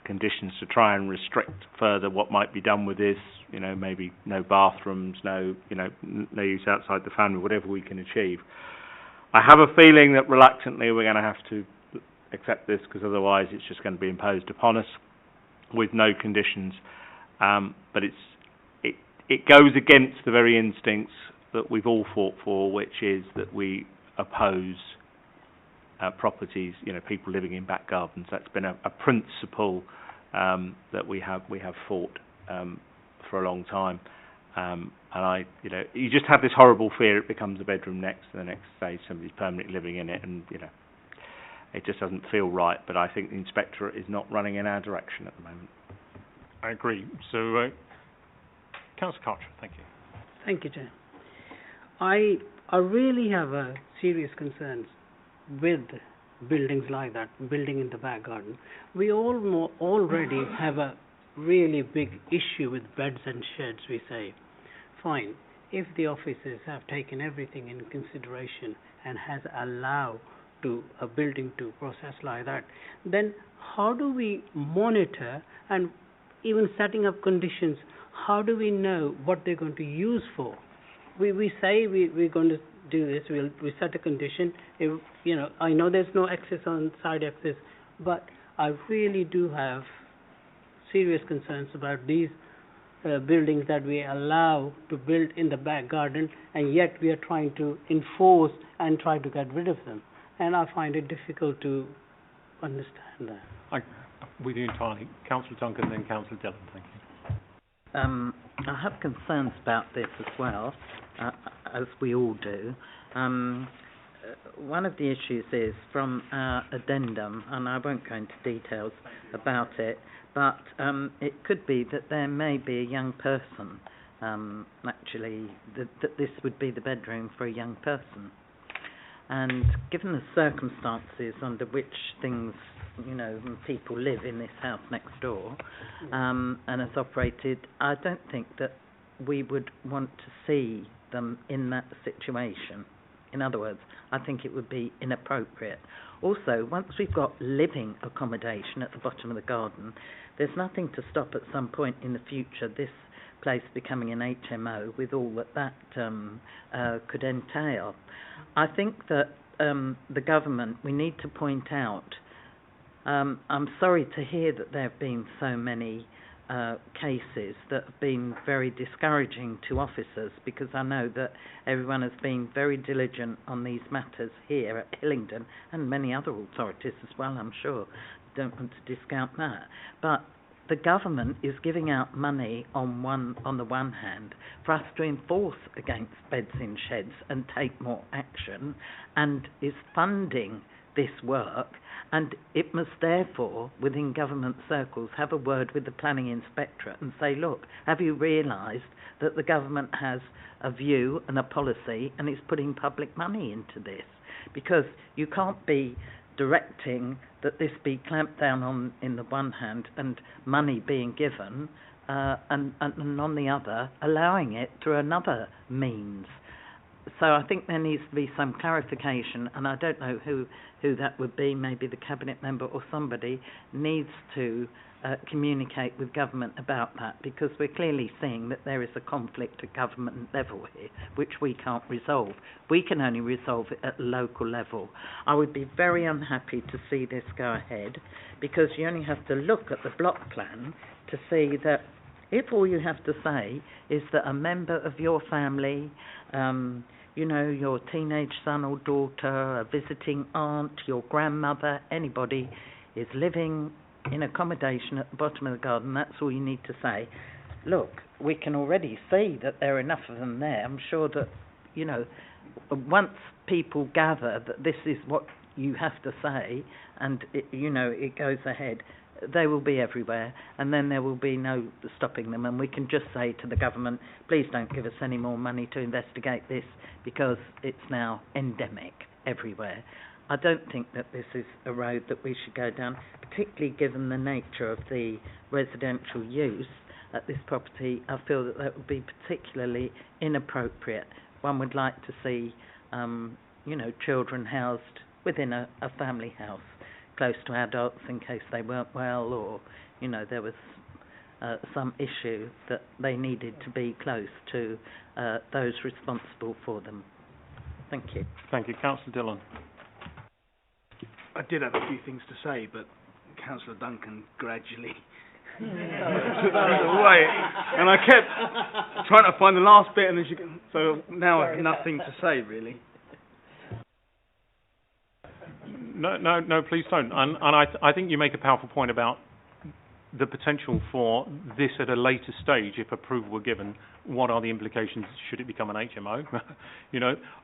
conditions to try and restrict further what might be done with this. Maybe no bathrooms, no use outside the family, whatever we can achieve. I have a feeling that reluctantly we're going to have to accept this, because otherwise it's just going to be imposed upon us with no conditions. But it goes against the very instincts that we've all fought for, which is that we oppose properties, people living in back gardens. That's been a principle that we have fought for a long time. And you just have this horrible fear it becomes a bedroom next, and the next day somebody's permanently living in it, and it just doesn't feel right. But I think the inspectorate is not running in our direction at the moment. I agree. So, Councillor Carter, thank you. Thank you, Chair. I really have serious concerns with buildings like that, building in the back garden. We already have a really big issue with beds and sheds, we say. Fine, if the officers have taken everything in consideration and has allowed a building to process like that, then how do we monitor, and even setting up conditions, how do we know what they're going to use for? We say we're going to do this, we set a condition. I know there's no access on side access, but I really do have serious concerns about these buildings that we allow to build in the back garden, and yet we are trying to enforce and try to get rid of them. And I find it difficult to understand that. With you entirely. Councillor Duncan, then Councillor Dillon, thank you. I have concerns about this as well, as we all do. One of the issues is from our addendum, and I won't go into details, about it, but it could be that there may be a young person, actually, that this would be the bedroom for a young person. And given the circumstances under which things, people live in this house next door, and has operated, I don't think that we would want to see them in that situation. In other words, I think it would be inappropriate. Also, once we've got living accommodation at the bottom of the garden, there's nothing to stop at some point in the future this place becoming an HMO with all that could entail. I think that the government, we need to point out, I'm sorry to hear that there have been so many cases that have been very discouraging to officers, because I know that everyone has been very diligent on these matters here at Hillingdon and many other authorities as well, I'm sure. Don't want to discount that. But the government is giving out money on the one hand for us to enforce against beds in sheds and take more action, and is funding this work, and it must therefore, within government circles, have a word with the planning inspectorate and say, look, have you realised that the government has a view and a policy and is putting public money into this? Because you can't be directing that this be clamped down on in the one hand and money being given, and on the other allowing it through another means. So I think there needs to be some clarification, and I don't know who that would be, maybe the cabinet member or somebody needs to communicate with government about that, because we're clearly seeing that there is a conflict at government level here, which we can't resolve. We can only resolve it at local level. I would be very unhappy to see this go ahead, because you only have to look at the block plan to see that if all you have to say is that a member of your family, your teenage son or daughter, a visiting aunt, your grandmother, anybody is living in accommodation at the bottom of the garden, that's all you need to say. Look, we can already see that there are enough of them there. I'm sure that, once people gather that this is what you have to say, and it goes ahead, they will be everywhere, and then there will be no stopping them, and we can just say to the government, please don't give us any more money to investigate this, because it's now endemic everywhere. I don't think that this is a road that we should go down, particularly given the nature of the residential use at this property. I feel that would be particularly inappropriate. One would like to see, children housed within a family house, close to adults in case they weren't well, or there was some issue that they needed to be close to those responsible for them. Thank you. Thank you. Councillor Dillon. I did have a few things to say, but Councillor Duncan gradually took that away, and I kept trying to find the last bit, and then so now I have nothing to say really. No, please don't. And I think you make a powerful point about the potential for this at a later stage, if approval were given. What are the implications should it become an HMO?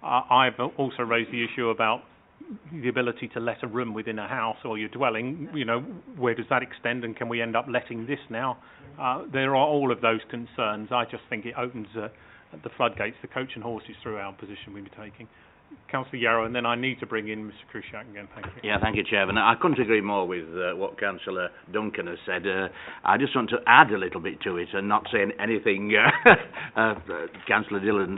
I've also raised the issue about the ability to let a room within a house or your dwelling. Where does that extend, and can we end up letting this now? There are all of those concerns. I just think it opens the floodgates, the coach and horses through our position we'll be taking. Councillor Yarrow, and then I need to bring in Mr Cruikshank again. Thank you. Yeah, thank you, Chairman. I couldn't agree more with what Councillor Duncan has said. I just want to add a little bit to it and not say anything, Councillor Dillon.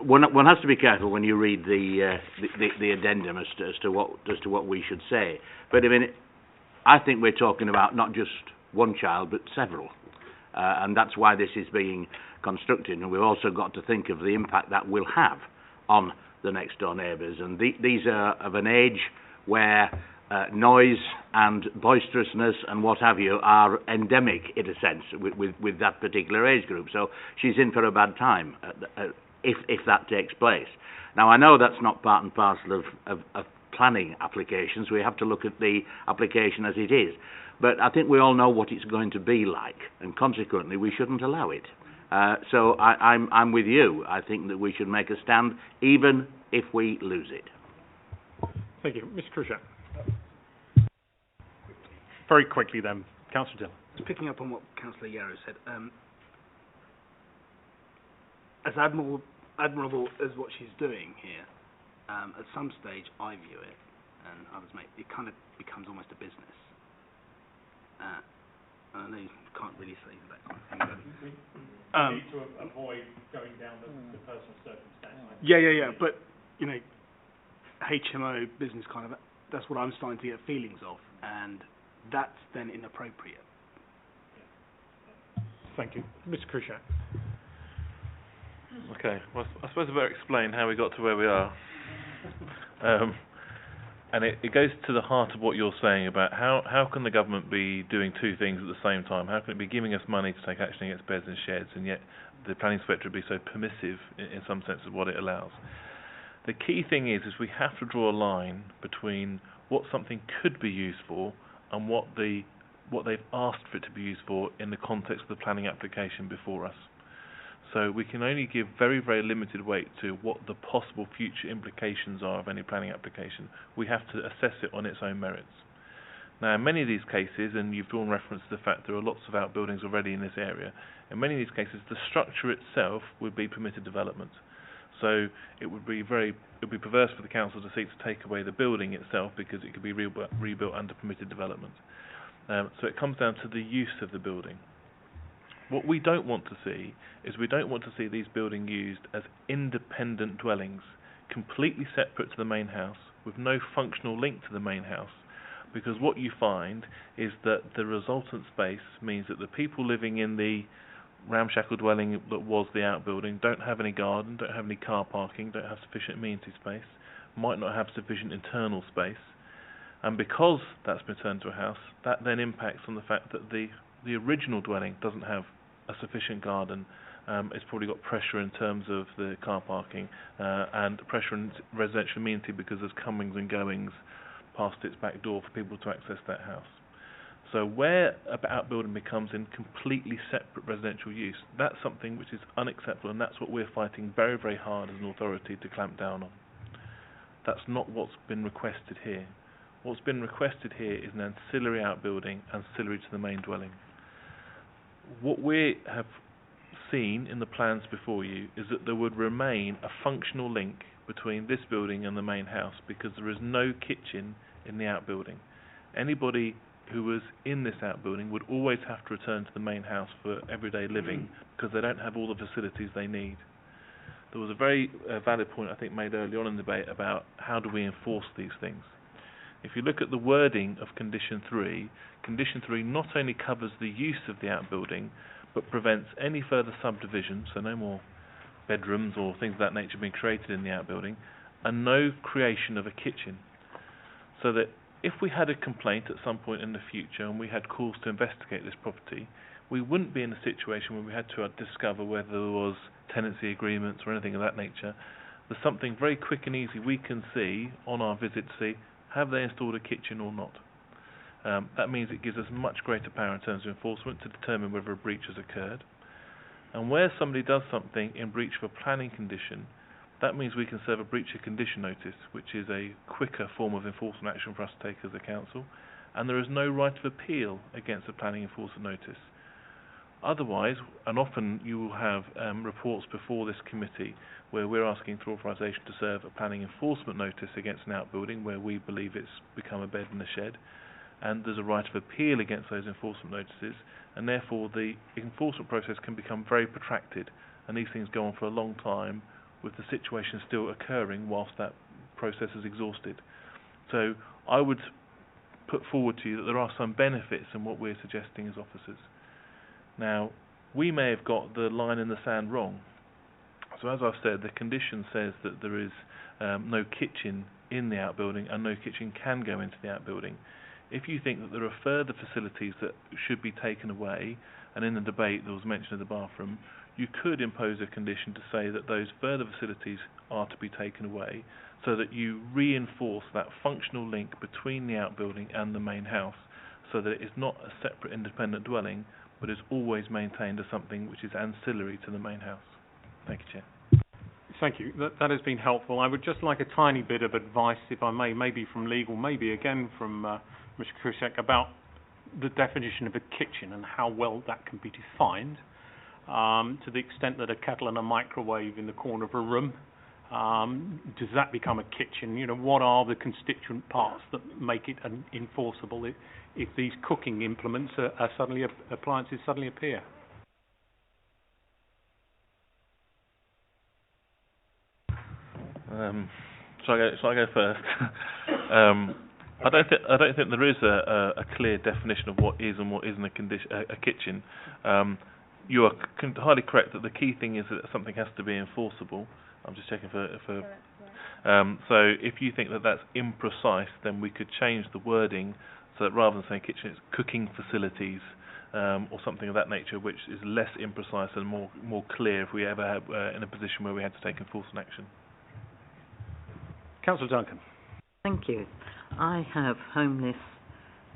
One has to be careful when you read the addendum as to what we should say. But I think we're talking about not just one child but several, and that's why this is being constructed. And we've also got to think of the impact that will have on the next door neighbours. And these are of an age where noise and boisterousness and what have you are endemic in a sense with that particular age group. So she's in for a bad time if that takes place. Now, I know that's not part and parcel of planning applications. We have to look at the application as it is. But I think we all know what it's going to be like, and consequently we shouldn't allow it. So I'm with you. I think that we should make a stand, even if we lose it. Thank you. Mr Cruikshank. very quickly then, Councillor Dillon. Just picking up on what Councillor Yarrow said, as admirable as what she's doing here, at some stage I view it, and others may, it kind of becomes almost a business. I know you can't really say that kind of thing, but We need to avoid going down the personal circumstance. yeah. But you know, HMO business kind of, that's what I'm starting to get feelings of, and that's then inappropriate. Thank you, Mr. Krushak. Okay, well, I suppose I better explain how we got to where we are. And it goes to the heart of what you're saying about how can the government be doing two things at the same time? How can it be giving us money to take action against beds and sheds, and yet the planning inspector would be so permissive in some sense of what it allows? The key thing is we have to draw a line between what something could be used for and what they've asked for it to be used for in the context of the planning application before us. So we can only give very, very limited weight to what the possible future implications are of any planning application. We have to assess it on its own merits. Now, in many of these cases, and you've drawn reference to the fact there are lots of outbuildings already in this area, in many of these cases the structure itself would be permitted development. So it would be perverse for the council to seek to take away the building itself because it could be rebuilt under permitted development. So it comes down to the use of the building. What we don't want to see is we don't want to see these buildings used as independent dwellings, completely separate to the main house, with no functional link to the main house, because what you find is that the resultant space means that the people living in the ramshackle dwelling that was the outbuilding don't have any garden, don't have any car parking, don't have sufficient amenity space, might not have sufficient internal space, and because that's been turned to a house, that then impacts on the fact that the original dwelling doesn't have a sufficient garden. It's probably got pressure in terms of the car parking and pressure in residential amenity because there's comings and goings past its back door for people to access that house. So where an outbuilding becomes in completely separate residential use, that's something which is unacceptable, and that's what we're fighting very, very hard as an authority to clamp down on. That's not what's been requested here. What's been requested here is an ancillary outbuilding, ancillary to the main dwelling. What we have seen in the plans before you is that there would remain a functional link between this building and the main house because there is no kitchen in the outbuilding. Anybody who was in this outbuilding would always have to return to the main house for everyday living because they don't have all the facilities they need. There was a very valid point I think made early on in the debate about how do we enforce these things. If you look at the wording of Condition 3 not only covers the use of the outbuilding, but prevents any further subdivision, so no more bedrooms or things of that nature being created in the outbuilding, and no creation of a kitchen. So that if we had a complaint at some point in the future and we had calls to investigate this property, we wouldn't be in a situation where we had to discover whether there was tenancy agreements or anything of that nature. There's something very quick and easy we can see on our visit to see, have they installed a kitchen or not? That means it gives us much greater power in terms of enforcement to determine whether a breach has occurred. And where somebody does something in breach of a planning condition, that means we can serve a breach of condition notice, which is a quicker form of enforcement action for us to take as a council, and there is no right of appeal against a planning enforcement notice. Otherwise, and often you will have reports before this committee where we're asking for authorisation to serve a planning enforcement notice against an outbuilding where we believe it's become a bed and a shed, and there's a right of appeal against those enforcement notices, and therefore the enforcement process can become very protracted, and these things go on for a long time with the situation still occurring whilst that process is exhausted. So I would put forward to you that there are some benefits in what we're suggesting as officers. Now, we may have got the line in the sand wrong. So as I've said, the condition says that there is no kitchen in the outbuilding and no kitchen can go into the outbuilding. If you think that there are further facilities that should be taken away, and in the debate there was mention of the bathroom, you could impose a condition to say that those further facilities are to be taken away so that you reinforce that functional link between the outbuilding and the main house so that it is not a separate independent dwelling but is always maintained as something which is ancillary to the main house. Thank you, Chair. Thank you. That has been helpful. I would just like a tiny bit of advice, if I may, maybe from legal, maybe again from Mr. Krushak, about the definition of a kitchen and how well that can be defined, to the extent that a kettle and a microwave in the corner of a room, does that become a kitchen? You know, what are the constituent parts that make it enforceable if these cooking implements are suddenly appliances suddenly appear? Shall I go first? I don't think there is a clear definition of what is and what isn't a kitchen. You are highly correct that the key thing is that something has to be enforceable. I'm just checking for so if you think that that's imprecise, then we could change the wording so that rather than saying kitchen, it's cooking facilities, or something of that nature, which is less imprecise and more clear if we ever have in a position where we had to take enforcement action. Councillor Duncan. Thank you. I have homeless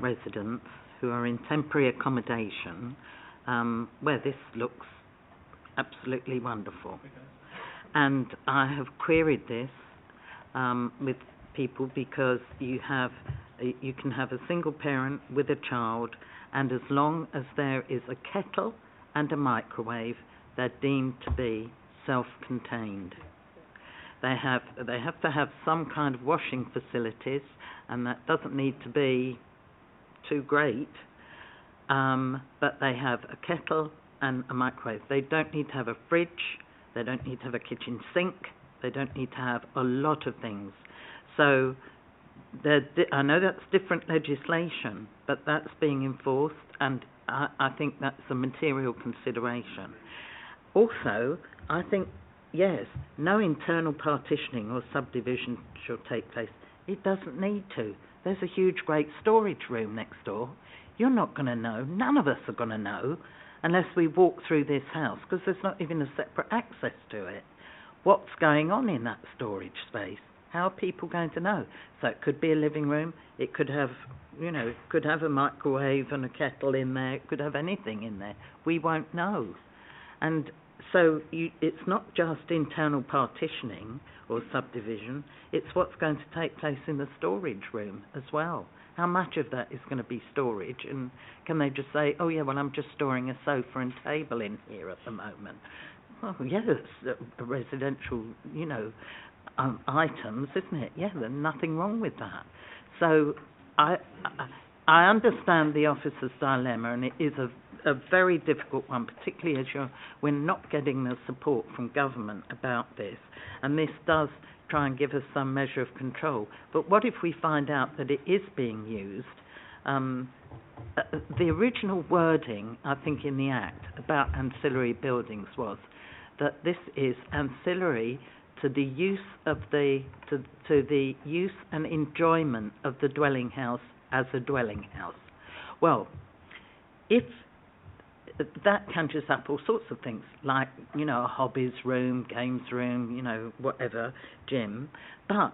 residents who are in temporary accommodation, where this looks absolutely wonderful. And I have queried this with people because you can have a single parent with a child, and as long as there is a kettle and a microwave, they're deemed to be self-contained. They have to have some kind of washing facilities, and that doesn't need to be too great, but they have a kettle and a microwave. They don't need to have a fridge, they don't need to have a kitchen sink, they don't need to have a lot of things. So I know that's different legislation, but that's being enforced, and I think that's a material consideration. Also, I think, yes, no internal partitioning or subdivision shall take place. It doesn't need to. There's a huge, great storage room next door. You're not going to know, none of us are going to know, unless we walk through this house, because there's not even a separate access to it. What's going on in that storage space? How are people going to know? So it could be a living room, it could have, it could have a microwave and a kettle in there, it could have anything in there. We won't know. And so it's not just internal partitioning or subdivision, it's what's going to take place in the storage room as well. How much of that is going to be storage, and can they just say, oh yeah, well I'm just storing a sofa and table in here at the moment? Oh yeah, it's residential, items, isn't it? Yeah, there's nothing wrong with that. So I understand the officer's dilemma, and it is a very difficult one, particularly as we're not getting the support from government about this, and this does try and give us some measure of control. But what if we find out that it is being used? The original wording, I think, in the Act about ancillary buildings was that this is ancillary to the use of to the use and enjoyment of the dwelling house as a dwelling house. Well, if that conjures up all sorts of things, like, a hobbies room, games room, whatever, gym, but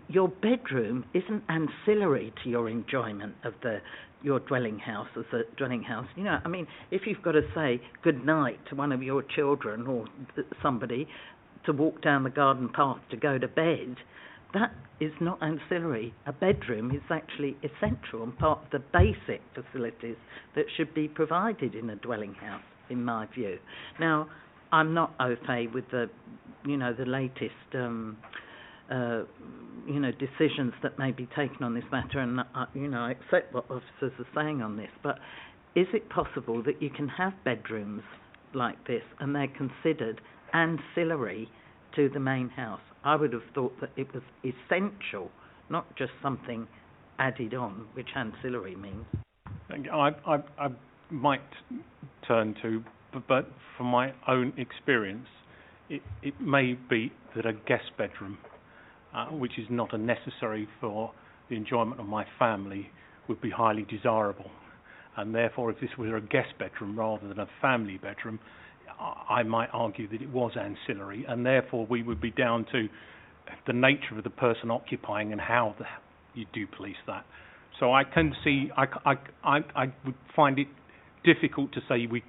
your bedroom isn't ancillary to your enjoyment of your dwelling house as a dwelling house. If you've got to say good night to one of your children or somebody to walk down the garden path to go to bed, that is not ancillary. A bedroom is actually essential and part of the basic facilities that should be provided in a dwelling house, in my view. Now, I'm not au fait with the latest, decisions that may be taken on this matter, and I accept what officers are saying on this. But is it possible that you can have bedrooms like this and they're considered ancillary to the main house? I would have thought that it was essential, not just something added on, which ancillary means. I might turn to, but from my own experience, it may be that a guest bedroom, which is not a necessary for the enjoyment of my family, would be highly desirable. And therefore, if this were a guest bedroom rather than a family bedroom, I might argue that it was ancillary, and therefore we would be down to the nature of the person occupying and how you do police that. So I can see, I would find it difficult to say we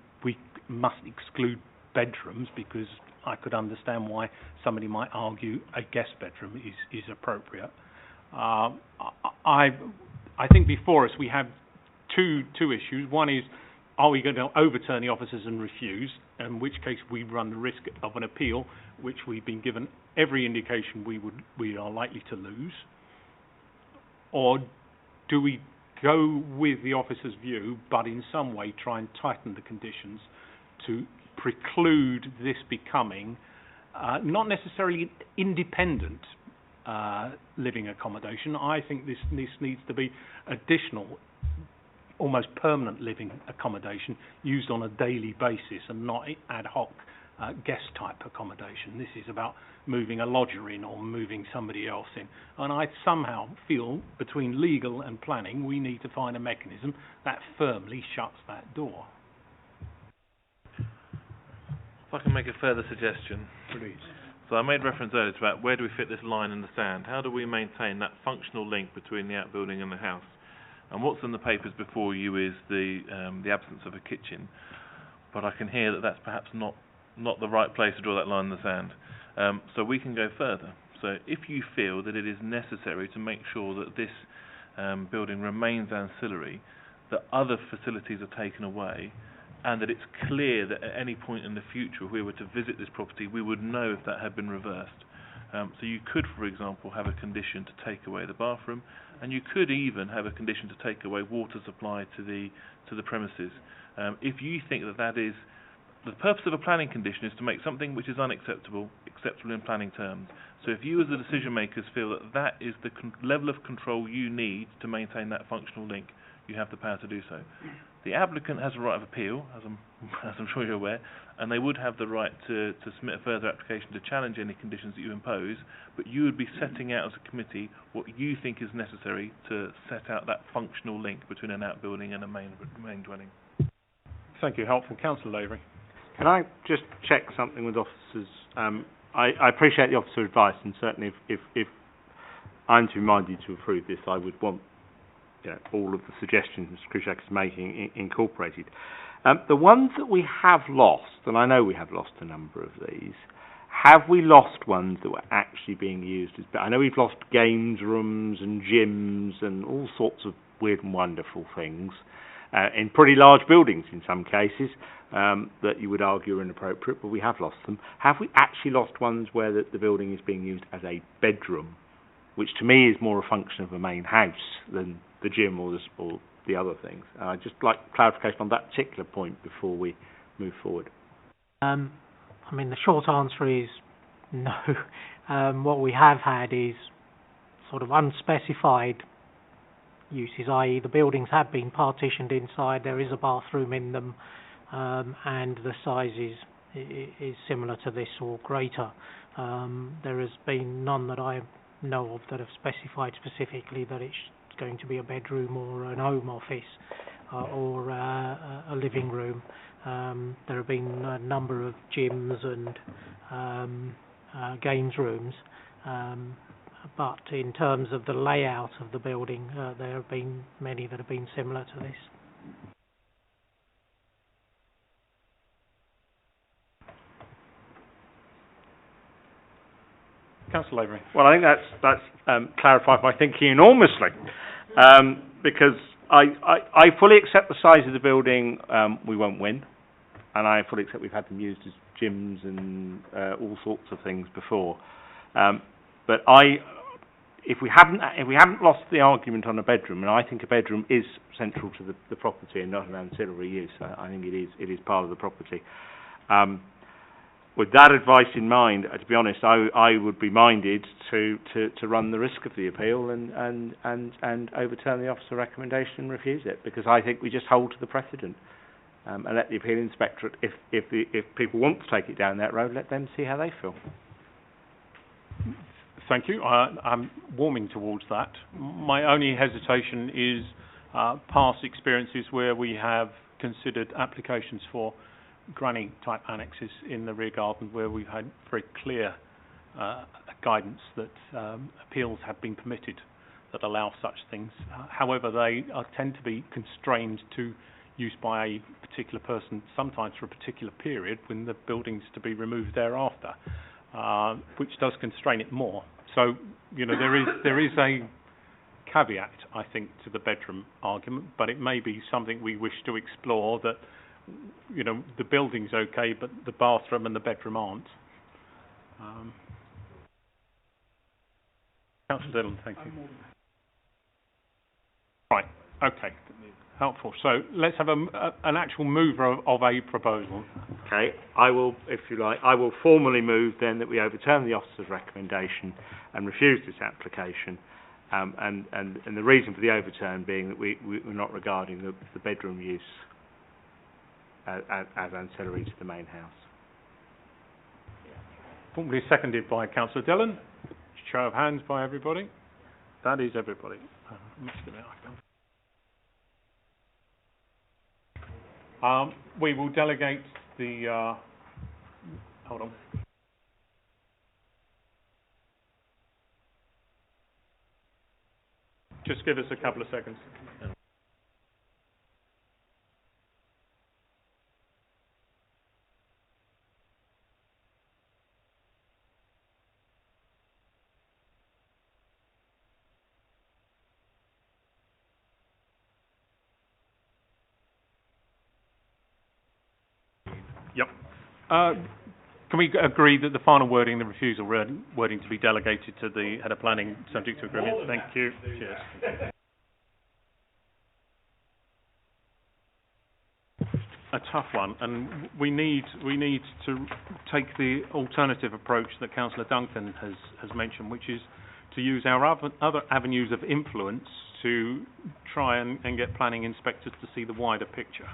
must exclude bedrooms, because I could understand why somebody might argue a guest bedroom is appropriate. I think before us we have two issues. One is, are we going to overturn the officers and refuse, in which case we run the risk of an appeal, which we've been given every indication we are likely to lose? Or do we go with the officer's view, but in some way try and tighten the conditions to preclude this becoming not necessarily independent living accommodation? I think this needs to be additional, almost permanent living accommodation used on a daily basis and not ad hoc guest type accommodation. This is about moving a lodger in or moving somebody else in. And I somehow feel between legal and planning we need to find a mechanism that firmly shuts that door. If I can make a further suggestion. Please. So I made reference earlier to about where do we fit this line in the sand? How do we maintain that functional link between the outbuilding and the house? And what's in the papers before you is the absence of a kitchen. But I can hear that that's perhaps not the right place to draw that line in the sand. So we can go further. So if you feel that it is necessary to make sure that this building remains ancillary, that other facilities are taken away, and that it's clear that at any point in the future, if we were to visit this property, we would know if that had been reversed. So you could, for example, have a condition to take away the bathroom, and you could even have a condition to take away water supply to the premises. If you think that is the purpose of a planning condition, is to make something which is unacceptable acceptable in planning terms. So if you as the decision makers feel that is the level of control you need to maintain that functional link, you have the power to do so. The applicant has a right of appeal, as I'm sure you're aware, and they would have the right to submit a further application to challenge any conditions that you impose, but you would be setting out as a committee what you think is necessary to set out that functional link between an outbuilding and a main dwelling. Thank you. Helpful. Councillor Lavery. Can I just check something with officers? I appreciate the officer advice, and certainly if I'm to be minded to approve this, I would want all of the suggestions Mr. Krushak is making incorporated. The ones that we have lost, and I know we have lost a number of these, have we lost ones that were actually being used? I know we've lost games rooms and gyms and all sorts of weird and wonderful things in pretty large buildings in some cases that you would argue are inappropriate, but we have lost them. Have we actually lost ones where the building is being used as a bedroom, which to me is more a function of a main house than the gym or the other things? I'd just like clarification on that particular point before we move forward. I mean, the short answer is no. What we have had is sort of unspecified uses, i.e. the buildings have been partitioned inside, there is a bathroom in them, and the size is similar to this or greater. There has been none that I know of that have specified specifically that it's going to be a bedroom or an home office or a living room. There have been a number of gyms and games rooms, but in terms of the layout of the building, there have been many that have been similar to this. Councillor Lavery. Well, I think that's clarified my thinking enormously, because I fully accept the size of the building we won't win, and I fully accept we've had them used as gyms and all sorts of things before. But if we haven't lost the argument on a bedroom, and I think a bedroom is central to the property and not an ancillary use, I think it is part of the property. With that advice in mind, to be honest, I would be minded to run the risk of the appeal and overturn the officer recommendation and refuse it, because I think we just hold to the precedent and let the appeal inspectorate, if people want to take it down that road, let them see how they feel. Thank you. I'm warming towards that. My only hesitation is past experiences where we have considered applications for granny type annexes in the rear garden where we've had very clear guidance that appeals have been permitted that allow such things. However, they tend to be constrained to use by a particular person, sometimes for a particular period when the building's to be removed thereafter, which does constrain it more. So, there is a caveat, I think, to the bedroom argument, but it may be something we wish to explore, that, you know, the building's okay, but the bathroom and the bedroom aren't. Councillor Dillon, thank you. Right, okay. Helpful. So let's have an actual mover of a proposal. Okay, I will, if you like, I will formally move then that we overturn the officer's recommendation and refuse this application, and the reason for the overturn being that we're not regarding the bedroom use as ancillary to the main house. Formally seconded by Councillor Dillon. Show of hands by everybody. That is everybody. We will delegate the... hold on. Just give us a couple of seconds. Yep. Can we agree that the final wording, the refusal wording, to be delegated to the head of planning, subject to agreement? Thank you. Cheers. A tough one, and we need to take the alternative approach that Councillor Duncan has mentioned, which is to use our other avenues of influence to try and get planning inspectors to see the wider picture.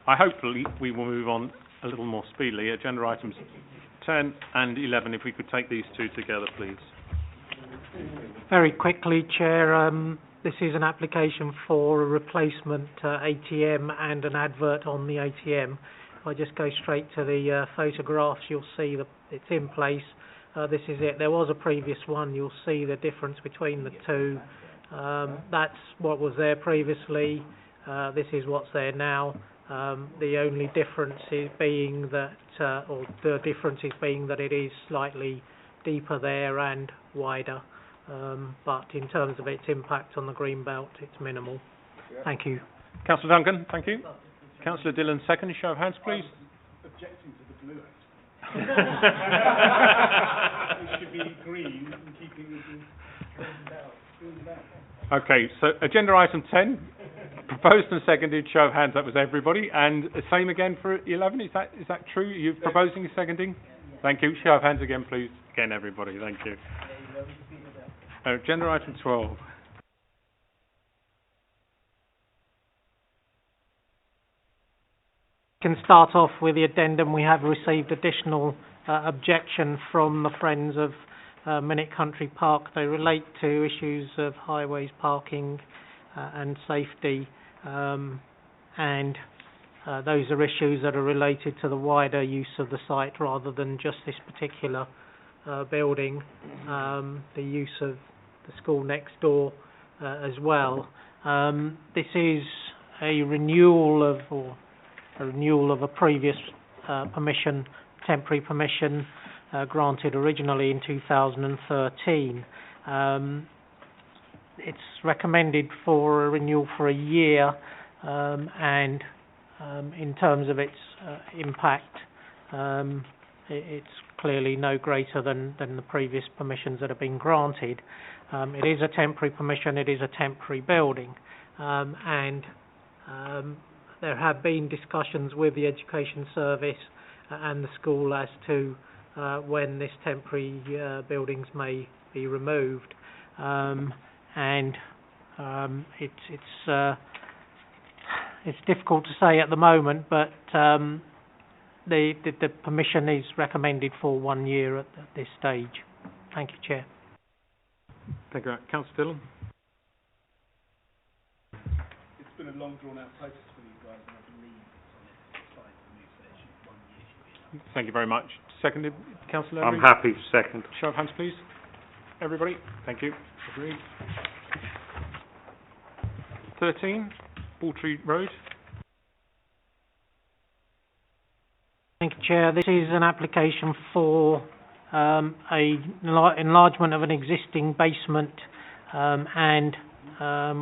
Hopefully we will move on a little more speedily. Agenda items 10 and 11, if we could take these two together, please. Very quickly, Chair, this is an application for a replacement ATM and an advert on the ATM. If I just go straight to the photographs, you'll see that it's in place. This is it. There was a previous one. You'll see the difference between the two. That's what was there previously. This is what's there now. The only difference is being that, it is slightly deeper there and wider. But in terms of its impact on the green belt, it's minimal. Thank you. Councillor Duncan, thank you. Councillor Dillon, second. Show of hands, please. Objecting to the blue. It should be green and keeping the green belt. Okay, so agenda item 10, proposed and seconded. Show of hands. That was everybody. And same again for 11. Is that true? You're proposing and seconding? Thank you. Show of hands again, please. Again, everybody. Thank you. Agenda item 12. Can start off with the addendum. We have received additional objection from the Friends of Minute Country Park. They relate to issues of highways, parking and safety, and those are issues that are related to the wider use of the site rather than just this particular building, the use of the school next door as well. This is a renewal of a previous permission, temporary permission, granted originally in 2013. It's recommended for a renewal for a year, and in terms of its impact, it's clearly no greater than the previous permissions that have been granted. It is a temporary permission, it is a temporary building, and there have been discussions with the Education Service and the school as to when this temporary buildings may be removed, and it's difficult to say at the moment, but the permission is recommended for 1 year at this stage. Thank you, Chair. Thank you, Councillor Dillon. It's been a long, drawn-out process for you guys, and I believe it's on its side for me, so it should 1 year should be enough. Thank you very much. Seconded, Councillor I'm Every? happy to second. Show of hands, please. Everybody. Thank you. Agreed. 13, Balltree Road. Thank you, Chair. This is an application for enlargement of an existing basement and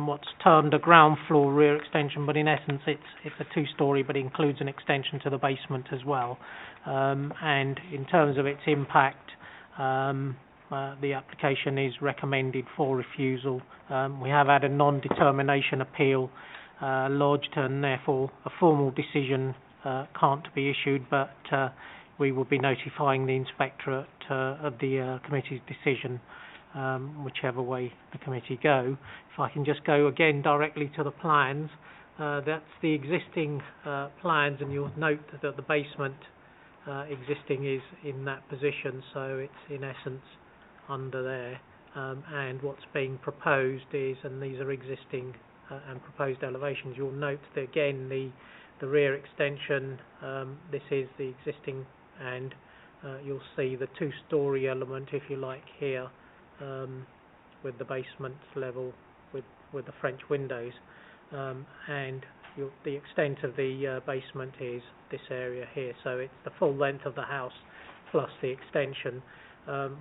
what's termed a ground floor rear extension, but in essence it's a two-storey, but it includes an extension to the basement as well. And in terms of its impact, the application is recommended for refusal. We have had a non-determination appeal lodged, and therefore a formal decision can't be issued, but we will be notifying the inspectorate of the committee's decision, whichever way the committee go. If I can just go again directly to the plans, that's the existing plans, and you'll note that the basement existing is in that position, so it's in essence under there. And what's being proposed is, and these are existing and proposed elevations, you'll note that again the rear extension, this is the existing, and you'll see the two-storey element, if you like, here, with the basement level with the French windows, and the extent of the basement is this area here, so it's the full length of the house plus the extension.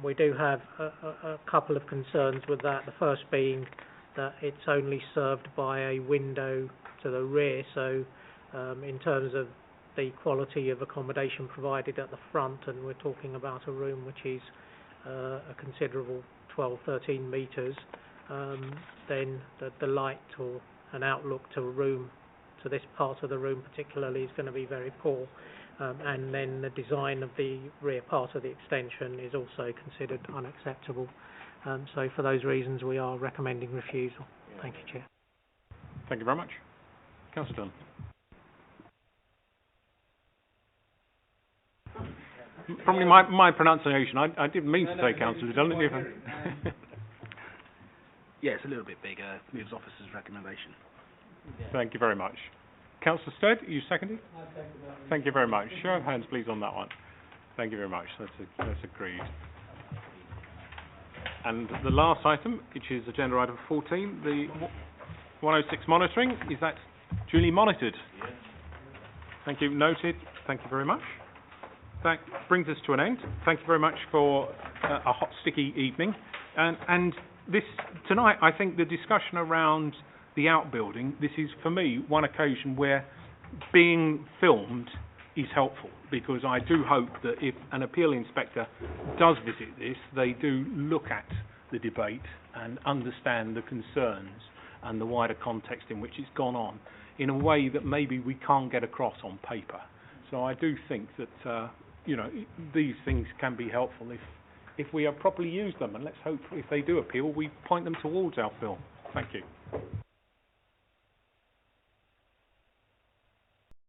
We do have a couple of concerns with that, the first being that it's only served by a window to the rear, so in terms of the quality of accommodation provided at the front, and we're talking about a room which is a considerable 12-13 metres, then the light or an outlook to a room, to this part of the room particularly, is going to be very poor. And then the design of the rear part of the extension is also considered unacceptable. So for those reasons we are recommending refusal. Thank you, Chair. Thank you very much. Councillor Dunn. Probably my pronunciation. I didn't mean to say Councillor Dunn. Yeah, it's a little bit bigger. Moves officer's recommendation. Thank you very much. Councillor Stead, you seconded? Thank you very much. Show of hands, please, on that one. Thank you very much. That's agreed. And the last item, which is agenda item 14, the 106 monitoring, is that duly monitored? Yes. Thank you. Noted. Thank you very much. That brings us to an end. Thank you very much for a hot, sticky evening. And this tonight, I think the discussion around the outbuilding, this is, for me, one occasion where being filmed is helpful, because I do hope that if an appeal inspector does visit this, they do look at the debate and understand the concerns and the wider context in which it's gone on in a way that maybe we can't get across on paper. So I do think that these things can be helpful if we have properly used them, and let's hope if they do appeal, we point them towards our film. Thank you.